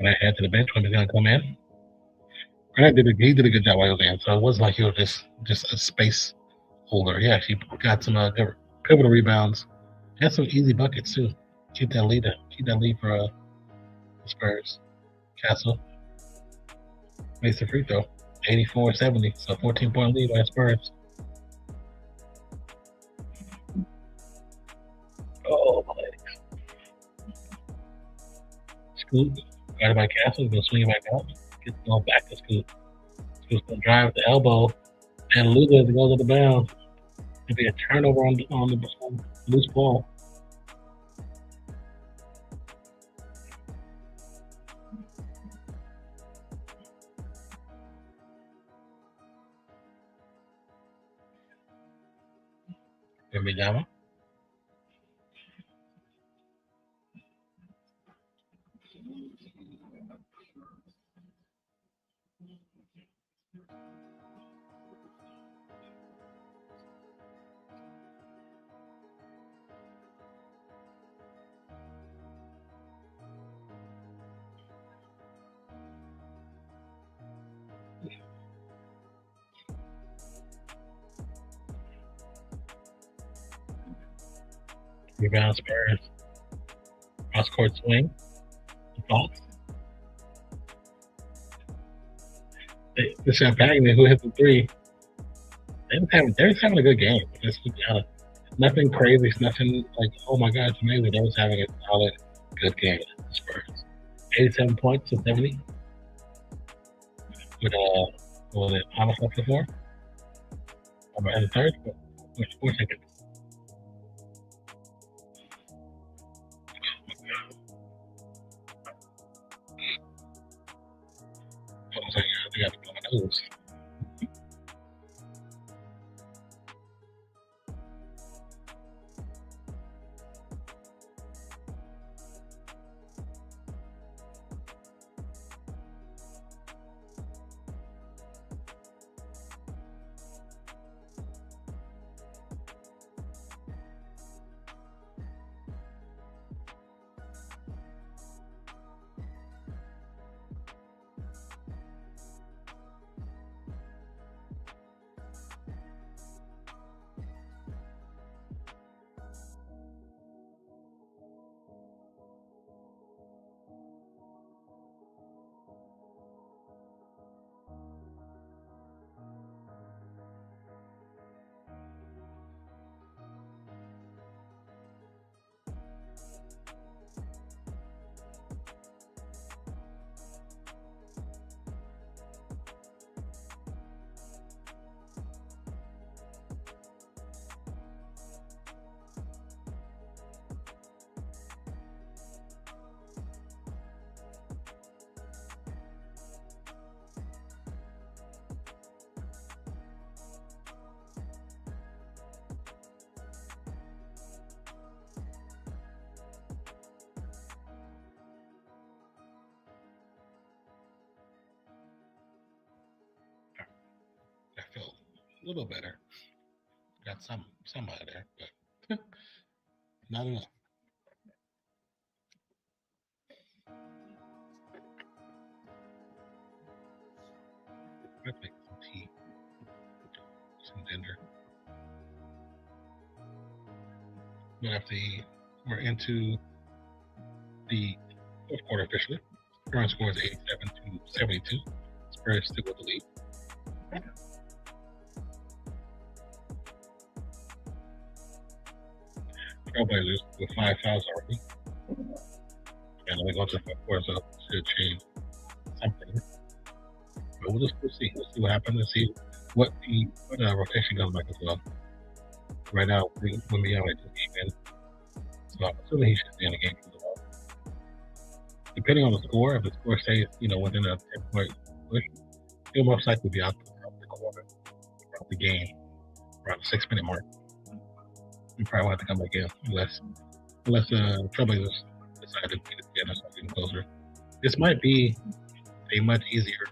Speaker 1: When I head to the bench when he's gonna come in. Grant he did a good job while he was in, so it wasn't like he was just a space holder. He actually got some good pivotal rebounds. Had some easy buckets too. Keep that lead for the Spurs. Castle makes the free throw, 84-70, so 14-point lead by Spurs. Oh, Scoop, guarded by Castle, gonna swing it back out. Gets going back to Scoop. Scoop's gonna drive with the elbow and lose it. It goes out the bounds. It'll be a turnover on the loose ball. Remember Rebound Spurs. Cross court swing. Thoughts? This Champagne who hit the three. They're just having a good game. Nothing crazy. It's nothing like, oh my God, it's amazing. They're just having a solid, good game. Spurs. 87 points to 70. With what was it? How much left before? About in the third? 4 seconds. I was like, they got to blow my nose. I felt a little better. Got some out of there, but not enough. I'd make some tea, some ginger. But after we're into the fourth quarter officially. Current score is 87-72. Spurs still with the lead. Trailblazers with 5 fouls already. And we go to the fourth quarter, so it should change something. But we'll see. We'll see what happens and see what the rotation comes back as well. Right now, when we have a game in, so I'm assuming he should be in the game as well. Depending on the score, if the score stays, within a 10-point push, he'll most likely be out the quarter, throughout the game, around the 6-minute mark. We probably won't have to come back in unless Trailblazers decide to beat it again or something closer. This might be a much easier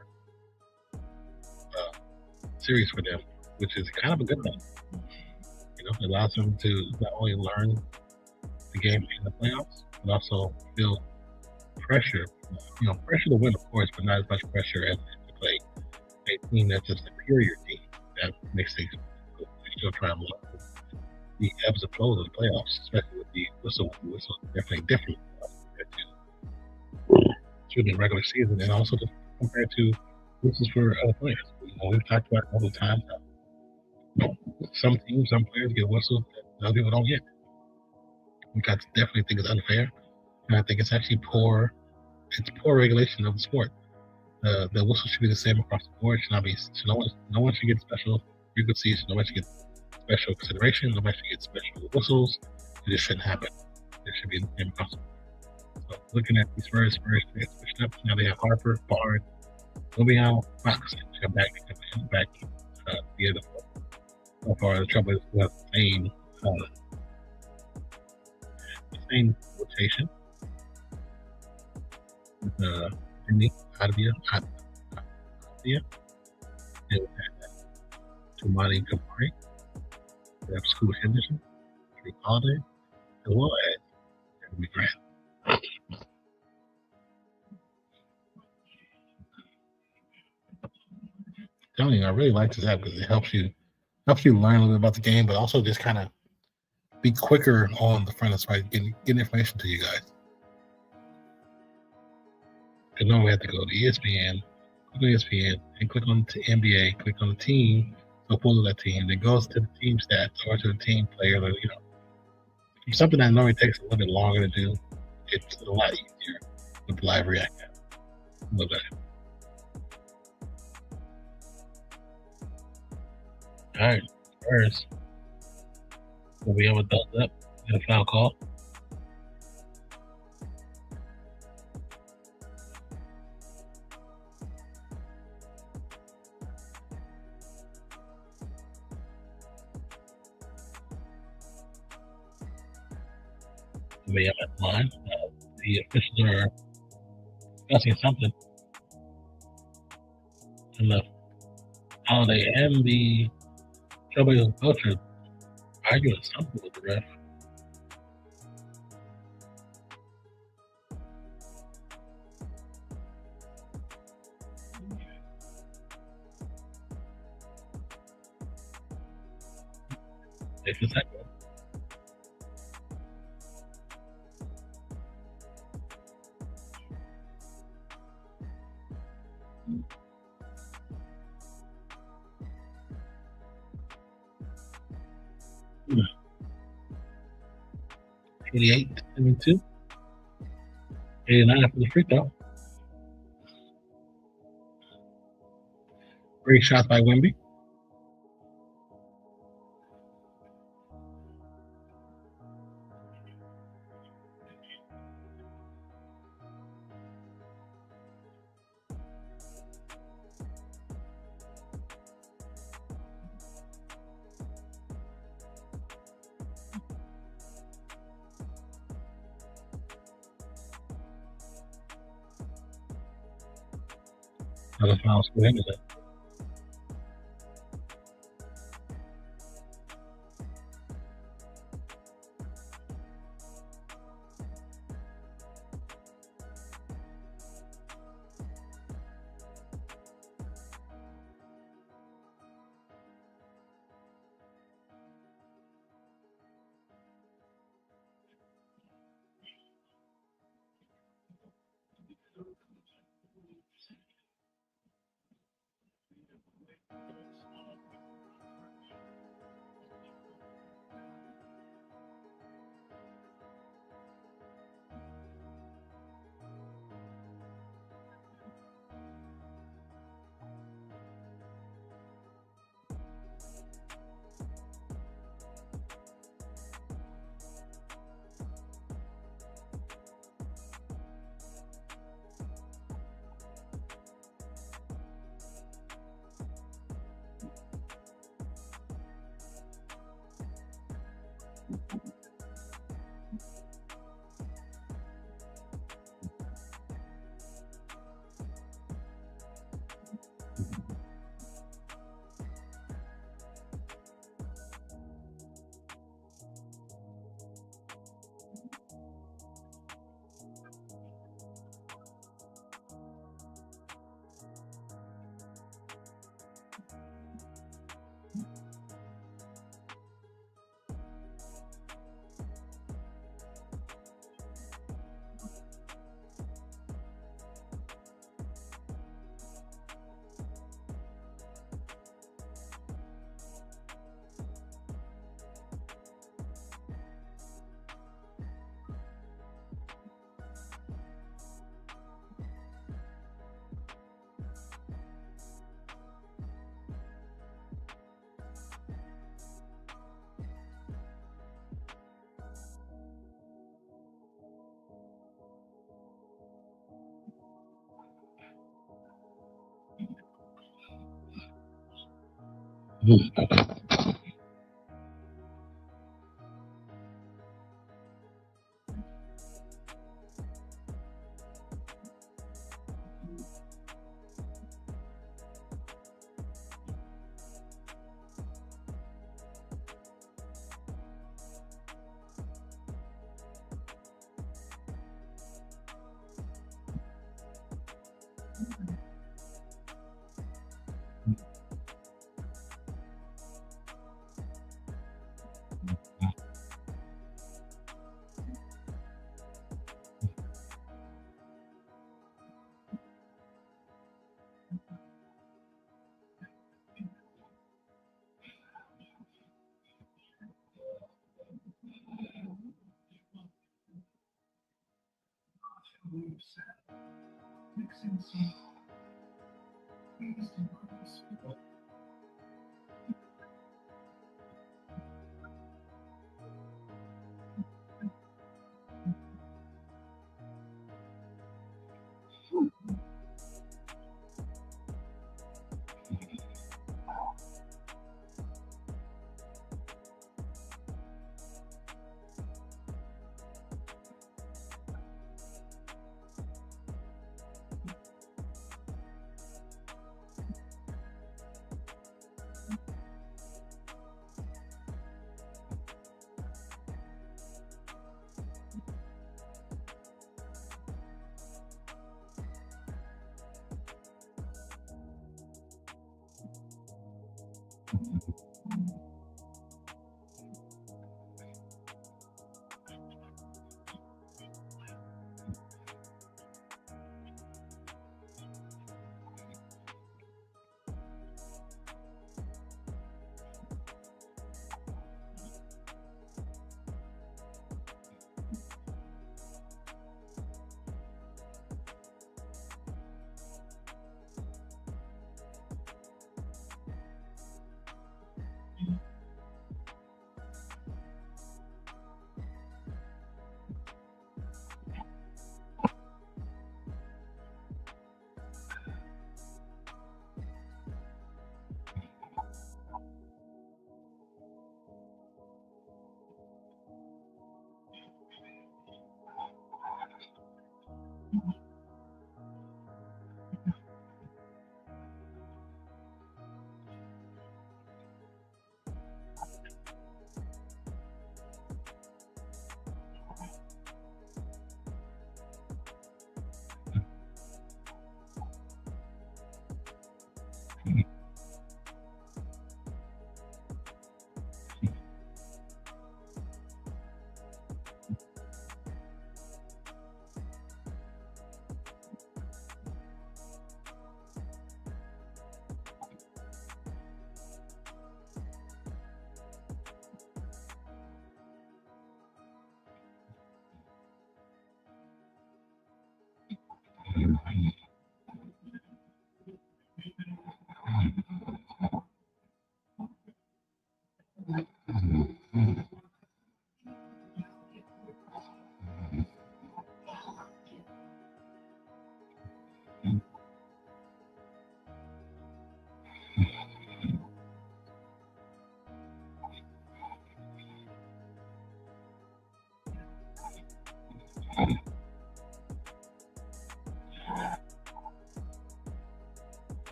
Speaker 1: series for them, which is kind of a good thing. It allows them to not only learn the game in the playoffs, but also build pressure. Pressure to win, of course, but not as much pressure as to play a team that's a superior team. That makes things still travel up. The ebbs and flows of the playoffs, especially with the whistle, definitely different to the regular season, and also compared to whistles for other players. We've talked about it all the time. Some teams, some players get whistles that other people don't get. I definitely think it's unfair, and I think it's actually poor. It's poor regulation of the sport. The whistle should be the same across the board. Should not be. No one should get special frequencies. No one should get special consideration. No one should get special whistles. It just shouldn't happen. It should be the same across the board. So looking at these Spurs switched up. Now they have Harper, Bard, Lumiao, Fox, and back the other. So far, the trouble is we have the same rotation. Jimmy, Advia, and Tumani Kamari. We have Scoot Henderson, Drew Holiday, as well as Jeremy Grant. Telling you, I really like this app because it helps you learn a little bit about the game, but also just kind of be quicker on the front of site, getting information to you guys. Because normally we have to go to ESPN, click on ESPN, and click on the NBA, click on the team, so pull that team, then goes to the team stats or to the team player. Something that normally takes a little bit longer to do, it's a lot easier with the live react app. Love that. All right, Spurs will be able to thumbs up and a foul call. We have that line. The officials are discussing something. And the Holiday and the Trailblazers coach are arguing something with the ref. Takes a second. Hmm. 88, 72. 89 for the free throw. Great shots by Wemby. Another foul for Henderson.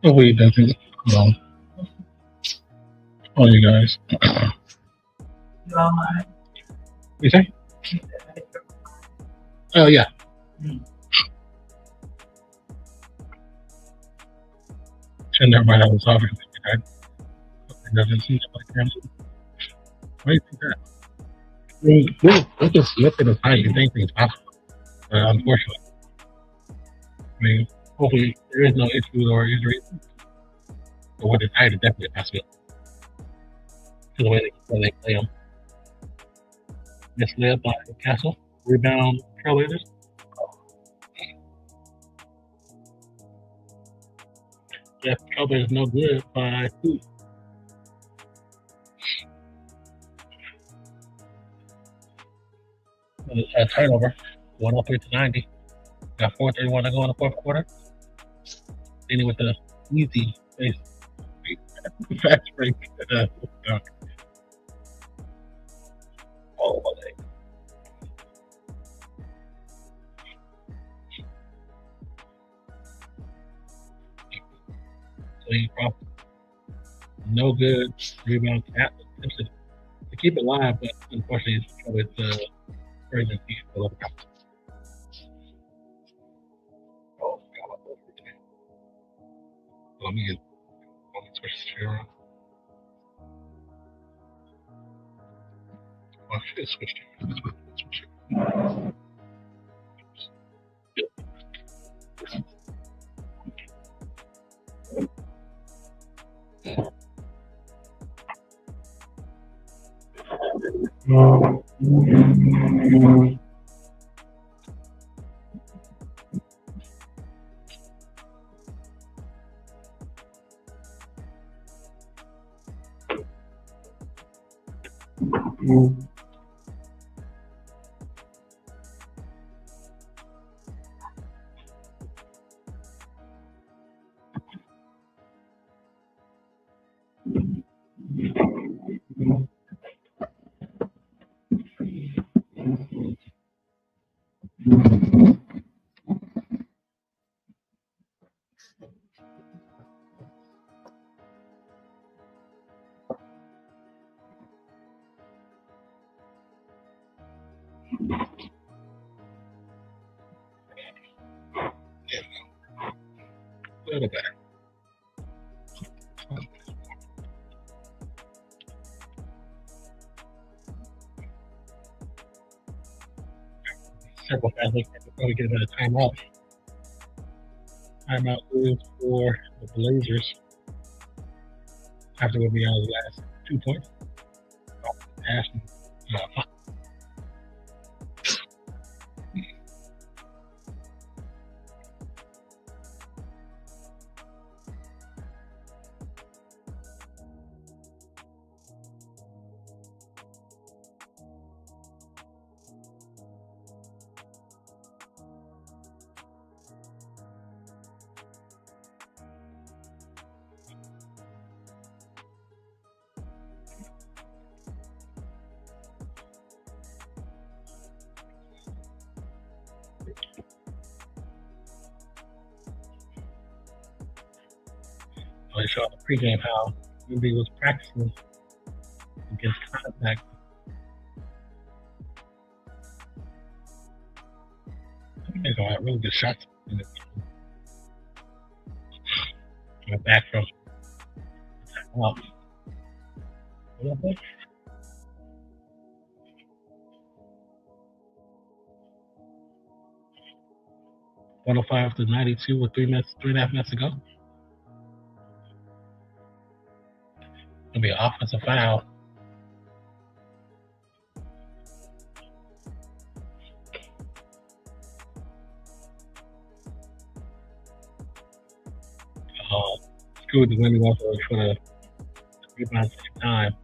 Speaker 1: Hopefully it doesn't on you guys.
Speaker 2: You all right?
Speaker 1: You say? Oh yeah. Shouldn't everybody have a sovereign? It doesn't seem like cancer. Why do you think that? I mean, we can slip it aside if anything's possible. Unfortunately. I mean, hopefully there is no issues or injuries. But with the tide, it's definitely a possibility. To the way they play them. Misled by Castle. Rebound Trailblazers. Yeah, Trailblazers no good by 2. A turnover. 103-90. Got 4:31 to go in the fourth quarter. Ending with the easy fast break dunk. Oh, my leg. Clean Crawford. No good. Rebound cap. To keep it live, but unfortunately, it's the urgency a little bit. Oh, God. Let me switch the chair on. Oh, I should have switched it. A little better. Several fans like to probably get a timeout. Timeout is for the Blazers. After we'll be on the last 2 points. I saw the pregame how Ruby was practicing against contact. I think they're going to have really good shots in the game. Went back from well, 105 to 92 with 3.5 minutes to go. It'll be an offensive foul. Screwed the women off for the rebound time.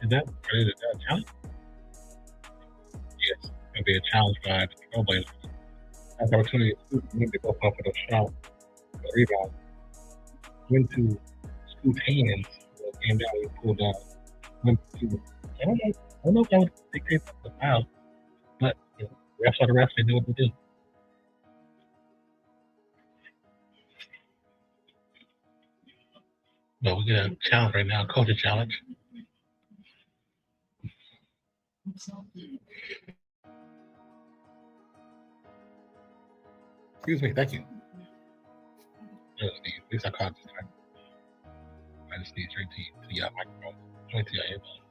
Speaker 1: Is that a challenge? Yes, it'll be a challenge by the Trailblazers. That's the opportunity to go up with a shot, a rebound. Went to Scoot's hands, came down and pulled out. Went to, I don't know if that would dictate the foul, but refs are the refs, they do what they do. But we get a challenge right now, coaching challenge. Excuse me, thank you. At least I caught this time. I just need straight to your microphone, straight to your earphone.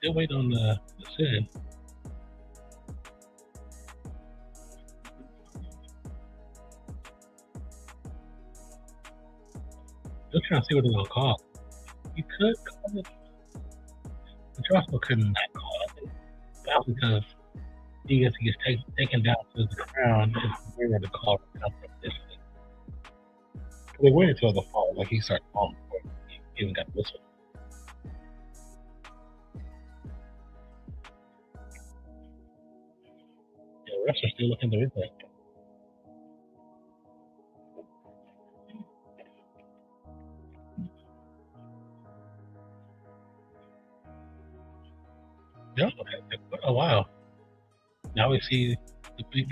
Speaker 1: Still waiting on the decision. Still trying to see what they're going to call. You could call it, but you also couldn't not call it. That's because he gets taken down to the ground and we're going to call it competition. They waited until the fall, like he started falling before he even got the whistle. The refs are still looking at the replay. Yeah, okay. Oh wow. Now we see the big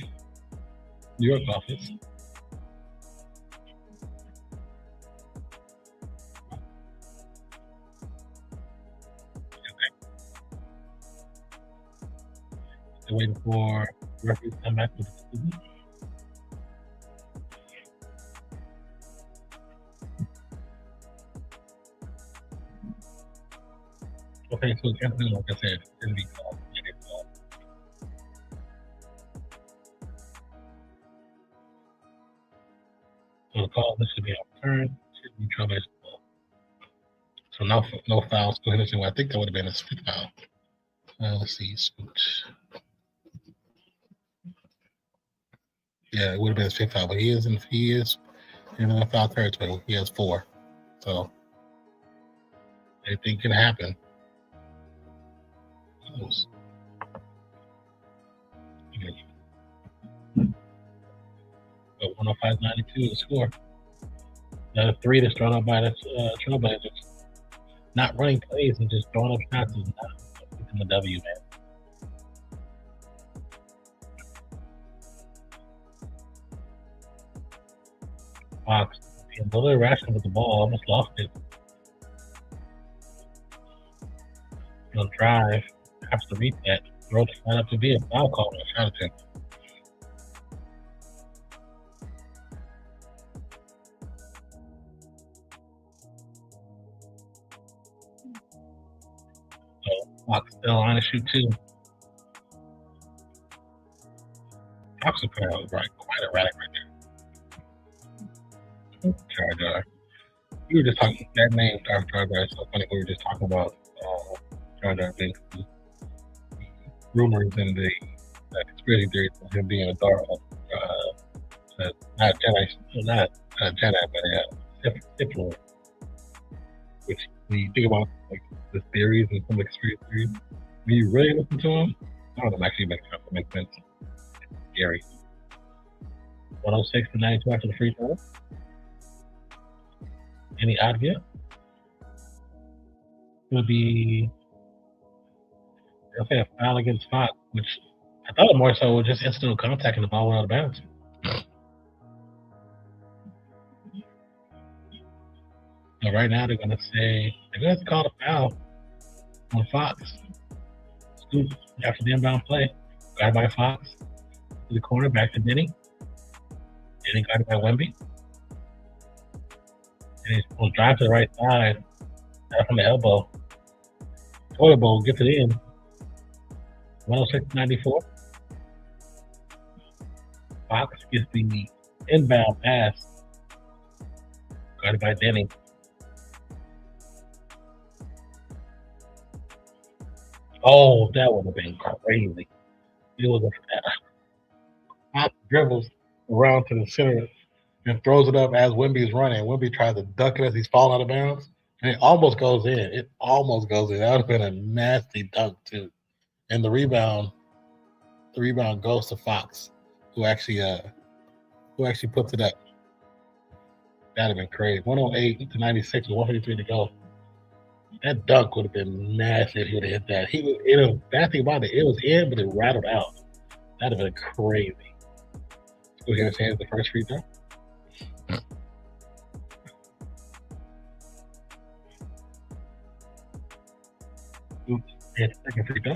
Speaker 1: New York office. Okay. They're waiting for the referee to come back with the decision. Okay, so Anthony, like I said, didn't be called. So the call, this should be overturned. Should be Trailblazers ball. So no fouls to Henderson. I think that would have been his fifth foul. Let's see, Scoot. Yeah, it would have been his fifth foul, but he is in foul territory. He has 4. So anything can happen. Close. But 105-92 to score. Another 3 that's thrown up by the Trailblazers. Not running plays and just throwing up shots is not getting the W, man. Fox being a little irrational with the ball, almost lost it. He'll drive, has to read that, throw the shot up to be a foul call on a shot attempt. So Fox still on to shoot 2. Fox is quite erratic right there. Jar Jar. We were just talking that name, Jar Jar. It's so funny. We were just talking about Jar Jar being rumors and the conspiracy theories of him being a Dark, not a Jedi, but a Sith Lord, which when you think about like the theories and some of the conspiracy theories, when you really listen to them, some of them actually make sense. Scary. 106 to 92 after the free throw. Any odd guess? It would be, I'll say, a foul against Fox, which I thought more so was just incidental contact and the ball went out of bounds. So right now they're going to say, they're going to call a foul on Fox. Scoop after the inbound play. Guarded by Fox. To the corner, back to Denny. Denny guarded by Wemby. And he's going to drive to the right side. Out from the elbow. Toilet bowl gets it in. 106-94. Fox gets the inbound pass. Guarded by Denny. Oh, that would have been crazy. It was a Fox dribbles around to the center and throws it up as Wemby's running. Wemby tries to duck it as he's falling out of bounds, and it almost goes in. It almost goes in. That would have been a nasty dunk too. And the rebound goes to Fox, who actually puts it up. That'd have been crazy. 108-96 with 153 to go. That dunk would have been nasty if he would have hit that. The bad thing about it, it was in, but it rattled out. That'd have been crazy. Let's go ahead and say the first free throw. Oops, hit the second free throw.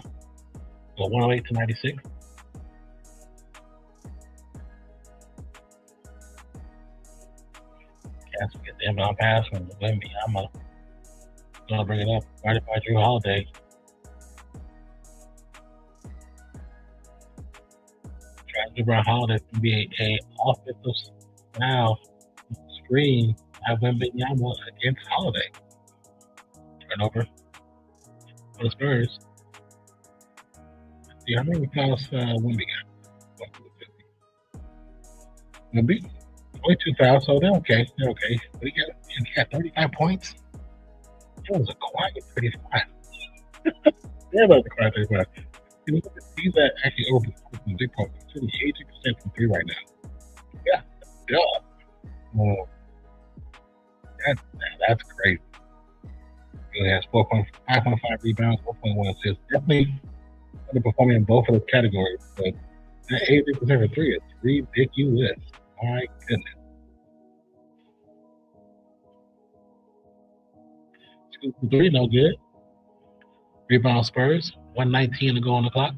Speaker 1: So 108-96. Cats get the inbound pass from Wemby. I'm gonna bring it up. Guarded by Drew Holiday. Trying to Brown Holiday to be a offensive foul screen by Wembanyama against Holiday. Turnover for the Spurs. Let's see how many fouls Wemby got. Wemby, 22 fouls, so they're okay. They're okay. But he got 35 points. It was a quiet 35. Yeah, about the quiet 35. He's actually over from 3 points. He's 80% from 3 right now. Yeah, duh. That's crazy. He has 5.5 rebounds, 4.1 assists. Definitely underperforming in both of those categories. But that 80% for 3 is ridiculous. My goodness. Scoop for 3, no good. Rebound Spurs, 119 to go on the clock.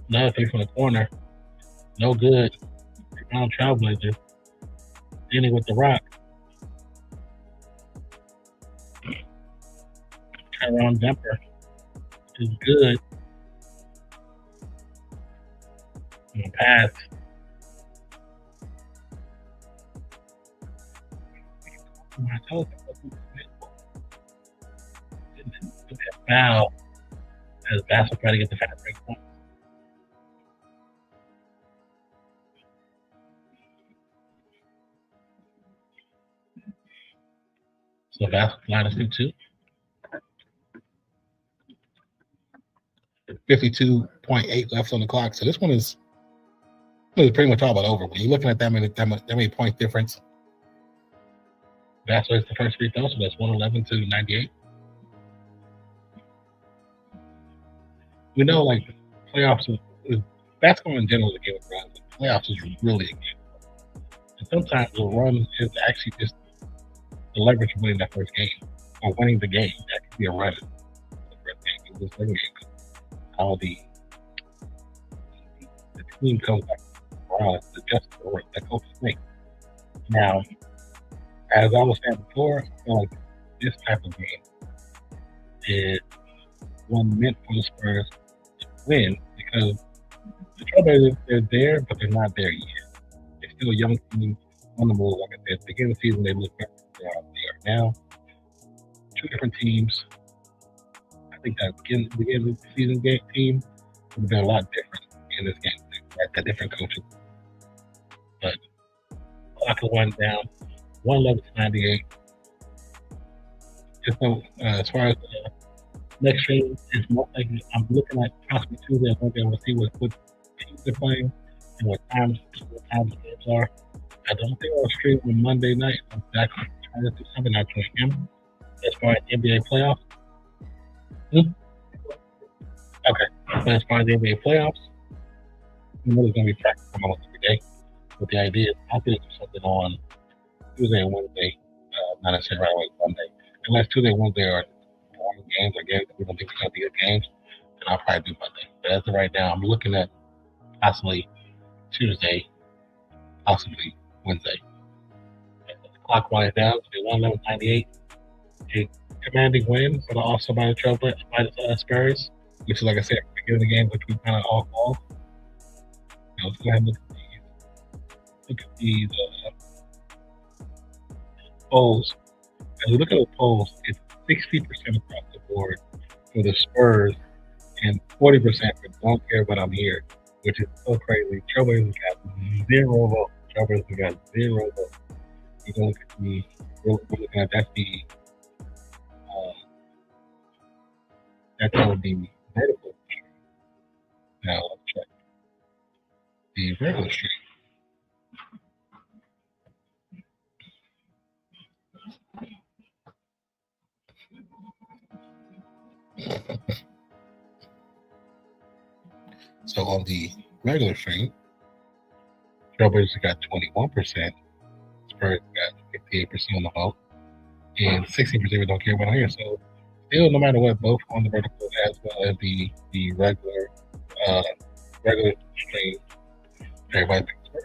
Speaker 1: Another three from the corner. No good. Rebound Trailblazers. Dealing with the rock. Tyrone Demper is good. And pass. Foul as Bass will try to get the fast break point. So Bass will line us through 2. 52.8 left on the clock. So this one is pretty much all but over. When you're looking at that many point difference, Bass is the first free throw, so that's 111-98. We know, like, playoffs is basketball in general is a game of runs. Playoffs is really a game. And sometimes the run is actually just the leverage of winning that first game or winning the game. That could be a run. The first game, the second game. How the team comes back around to just the coach makes. Now, as I was saying before, I feel like this type of game is one meant for the Spurs to win because the Trailblazers, they're there, but they're not there yet. They're still a young team on the move. Like I said, at the beginning of the season, they look better than they are now. 2 different teams. I think that beginning of the season game team would have been a lot different in this game. at the different coaches. But clock is one down, 111 to 98. Just so as far as next stream is most likely, I'm looking at possibly Tuesday and Wednesday. I want to see what teams they're playing and what times games are. I don't think I'll stream on Monday night. I'm actually trying to do something out to him as far as NBA playoffs. Okay, but as far as the NBA playoffs, I'm really going to be practicing almost every day. But the idea is I'll do something on Tuesday and Wednesday, not necessarily right away Sunday. Unless Tuesday and Wednesday are boring games or games that we don't think are going to be good games, then I'll probably do Monday. But as of right now, I'm looking at possibly Tuesday, possibly Wednesday. Clockwise down to the 111.98. A commanding win, but also by the Trailblazers Spurs, which is, like I said, at the beginning of the game, which we kind of all called. Now, let's go ahead and look at these polls. As we look at the polls, it's 60% across the board for the Spurs and 40% for don't care but I'm here, which is so crazy. Trailblazers got 0 votes. Trailblazers got 0 votes. You can look at we're looking at that's on the vertical stream. Now let's check the regular stream. So on the regular stream, Trailblazers got 21%, Spurs got 58% on the vote, and 16% don't care about here. So still, no matter what, both on the vertical as well as the regular stream, everybody thinks Spurs.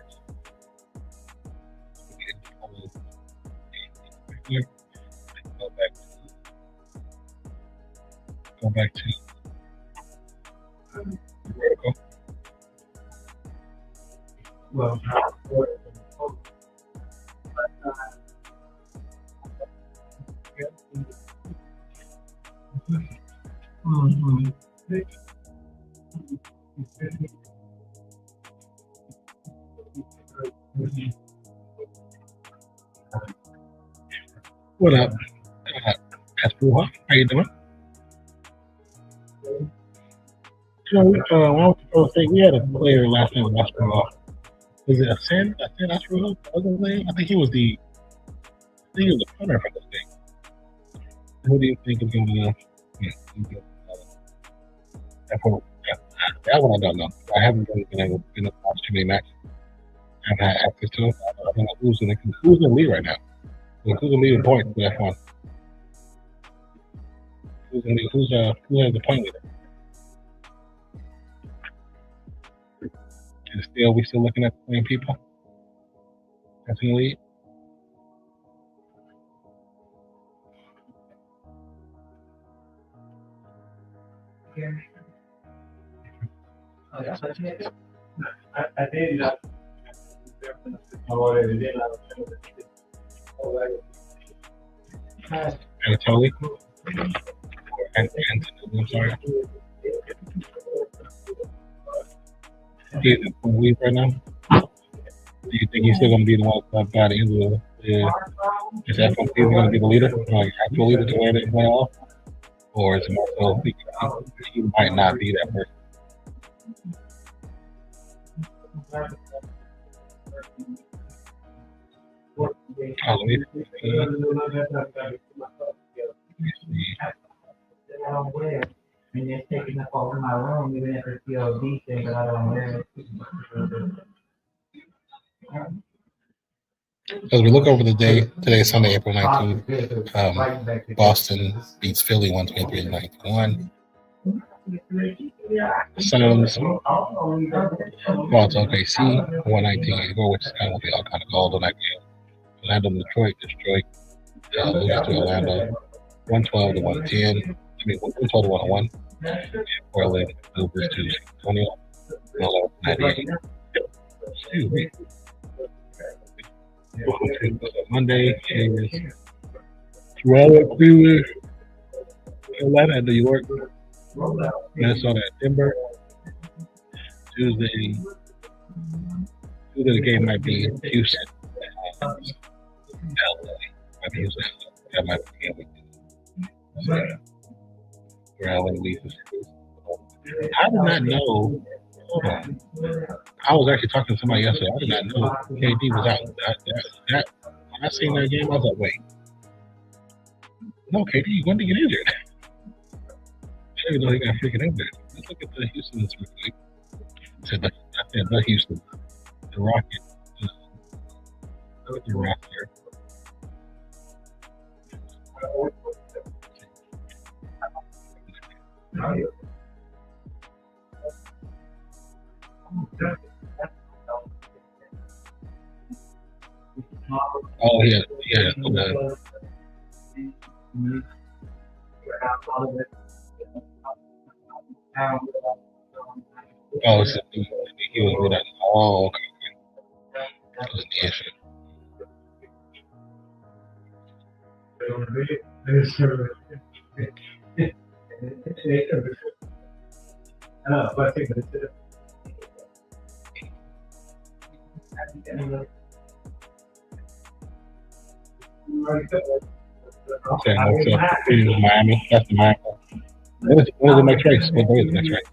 Speaker 1: Go back to vertical.
Speaker 2: Well,
Speaker 1: What up? How you doing? So, when I was supposed to say, we had a player last night with basketball. Was it SAN Antonio Spurs? I think he was the punter for this thing. Who do you think is going to that one I don't know. I haven't really been able to watch too many matches. I haven't had access to it. I don't know who's in the lead right now. Who's in the lead in points for that one? Who has the point leader? We still looking at the same people that's in the lead.
Speaker 2: yeah. Oh, that's what you did.
Speaker 3: I did not.
Speaker 1: Anatoly? I'm sorry. He's in the lead right now. Do you think he's still going to be the one by the end of is FMC going to be the leader, like actual leader to win it and play off? Or is it more so he might not be that person? Let me
Speaker 2: And it's taking up all of my room, even if it feels decent, but I don't wear it.
Speaker 1: As we look over the day, today is Sunday, April 19th. Boston beats Philly 123-91. Suns fall to OKC 119-84, which is kind of what they all kind of called on that game. Orlando, Detroit loses to Orlando 112-110. 112-101. Portland loses to San Antonio 98. Excuse me. Monday is Toronto, Cleveland, Atlanta, New York, Minnesota, Denver. Tuesday, Who the game might be Houston. LA. Might be Houston. That might be the game. Where LA leads the series. I did not know. Hold on. I was actually talking to somebody yesterday. I did not know KD was out. That when I seen that game, I was like, wait. No, KD, when did he get injured? I didn't even know he got freaking injured. Let's look at the Houston this real quick. I said the Houston. The Rockets. Look at the roster. Oh, yeah. Oh, it's he was with that. Oh, okay. That was the issue. Okay, so it was Miami. That's the Miami. When is the next race? What day is the next race?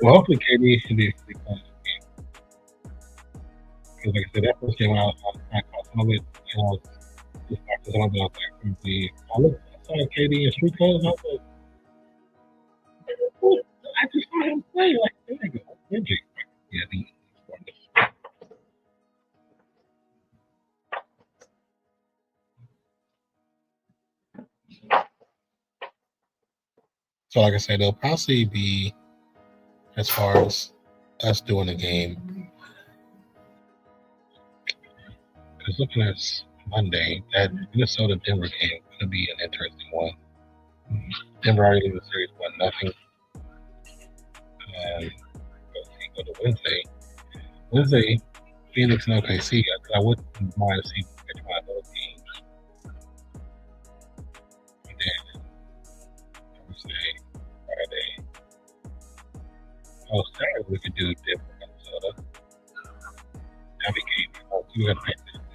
Speaker 1: Well, hopefully KD should be playing the game. Because like I said, that first game when I was trying to call some of it, just after some of it, I saw KD in street clothes, and I was like, what? I just saw him play. Like, there you go. Injury. Yeah, he's wonderful. So, like I said, they'll possibly be, as far as us doing a game, because looking at Monday, that Minnesota-Denver game is going to be an interesting one. Denver already leaves the series 1-0. And go to Wednesday, Phoenix and OKC. I wouldn't mind to see which one of those games. And then Thursday, Friday. Oh, Saturday we could do Denver, Minnesota. That'd be game. Oh, you got to make this game.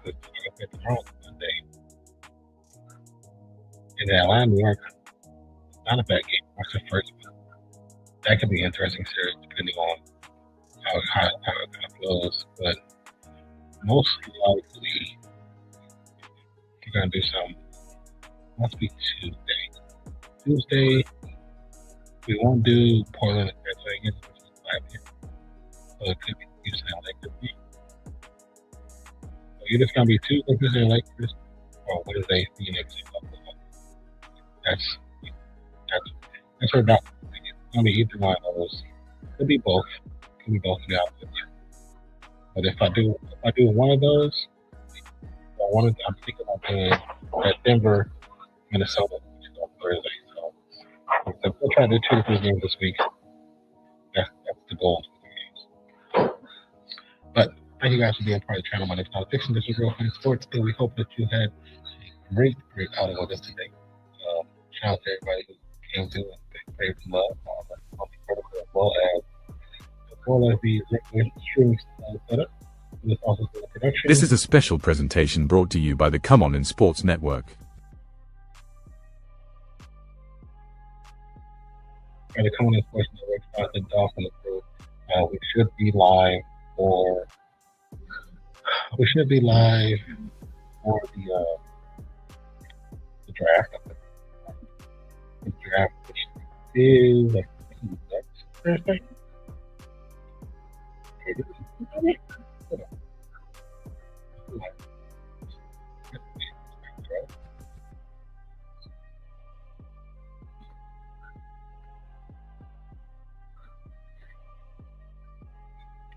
Speaker 1: Because I got the wrong Monday. In Atlanta, New York, not a bad game. That's the first one. That could be an interesting series depending on how it kind of flows. But most likely, we're going to do some. Must be Tuesday, we won't do Portland and Vegas, which is 5 here. So it could be Houston and Lakers. So either it's going to be Tuesday and Lakers or Wednesday, Phoenix and Buffalo. That's our doctor. It's going to be either one of those. Could be both. To be honest with you. But if I do one of those, I'm thinking about doing at Denver, Minnesota, which is on Thursday. So we'll try to do 2 to 3 games this week. That's the goal. But thank you guys for being part of the channel. My name is Nonpfixion. This is REALFANS Sports, and we hope that you had a great outing with us today. Shout out to everybody who came through and prayed for love on the protocol, as well as the regular streaming setup.
Speaker 4: This is a special presentation brought to you by the Come On in Sports Network.
Speaker 1: By the Come On in Sports Network, shout out to Dolphin and crew. We should be live for the draft. The draft, which is next Thursday.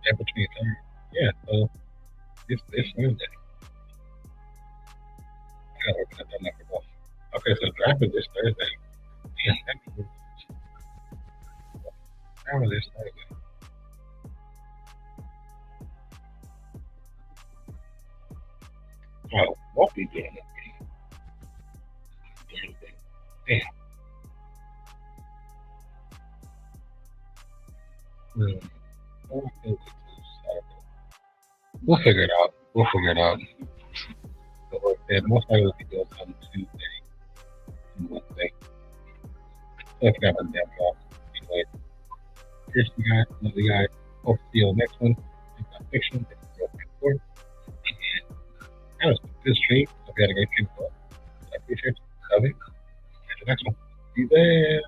Speaker 1: April 23rd. Yeah, so it's Wednesday. I gotta open up that number. Okay, so the draft is this Thursday. Yeah, that means draft is this Thursday. Oh, won't be doing it. Damn. We'll figure it out. Most likely we'll be doing something Tuesday and Wednesday. Let's grab a damn job. Anyway, here's you guys. Love you guys. Hope to see you on the next one. Nonpfixion. And that was this stream. Hope you had a great stream. I appreciate it. Love you. See you next one. See you there.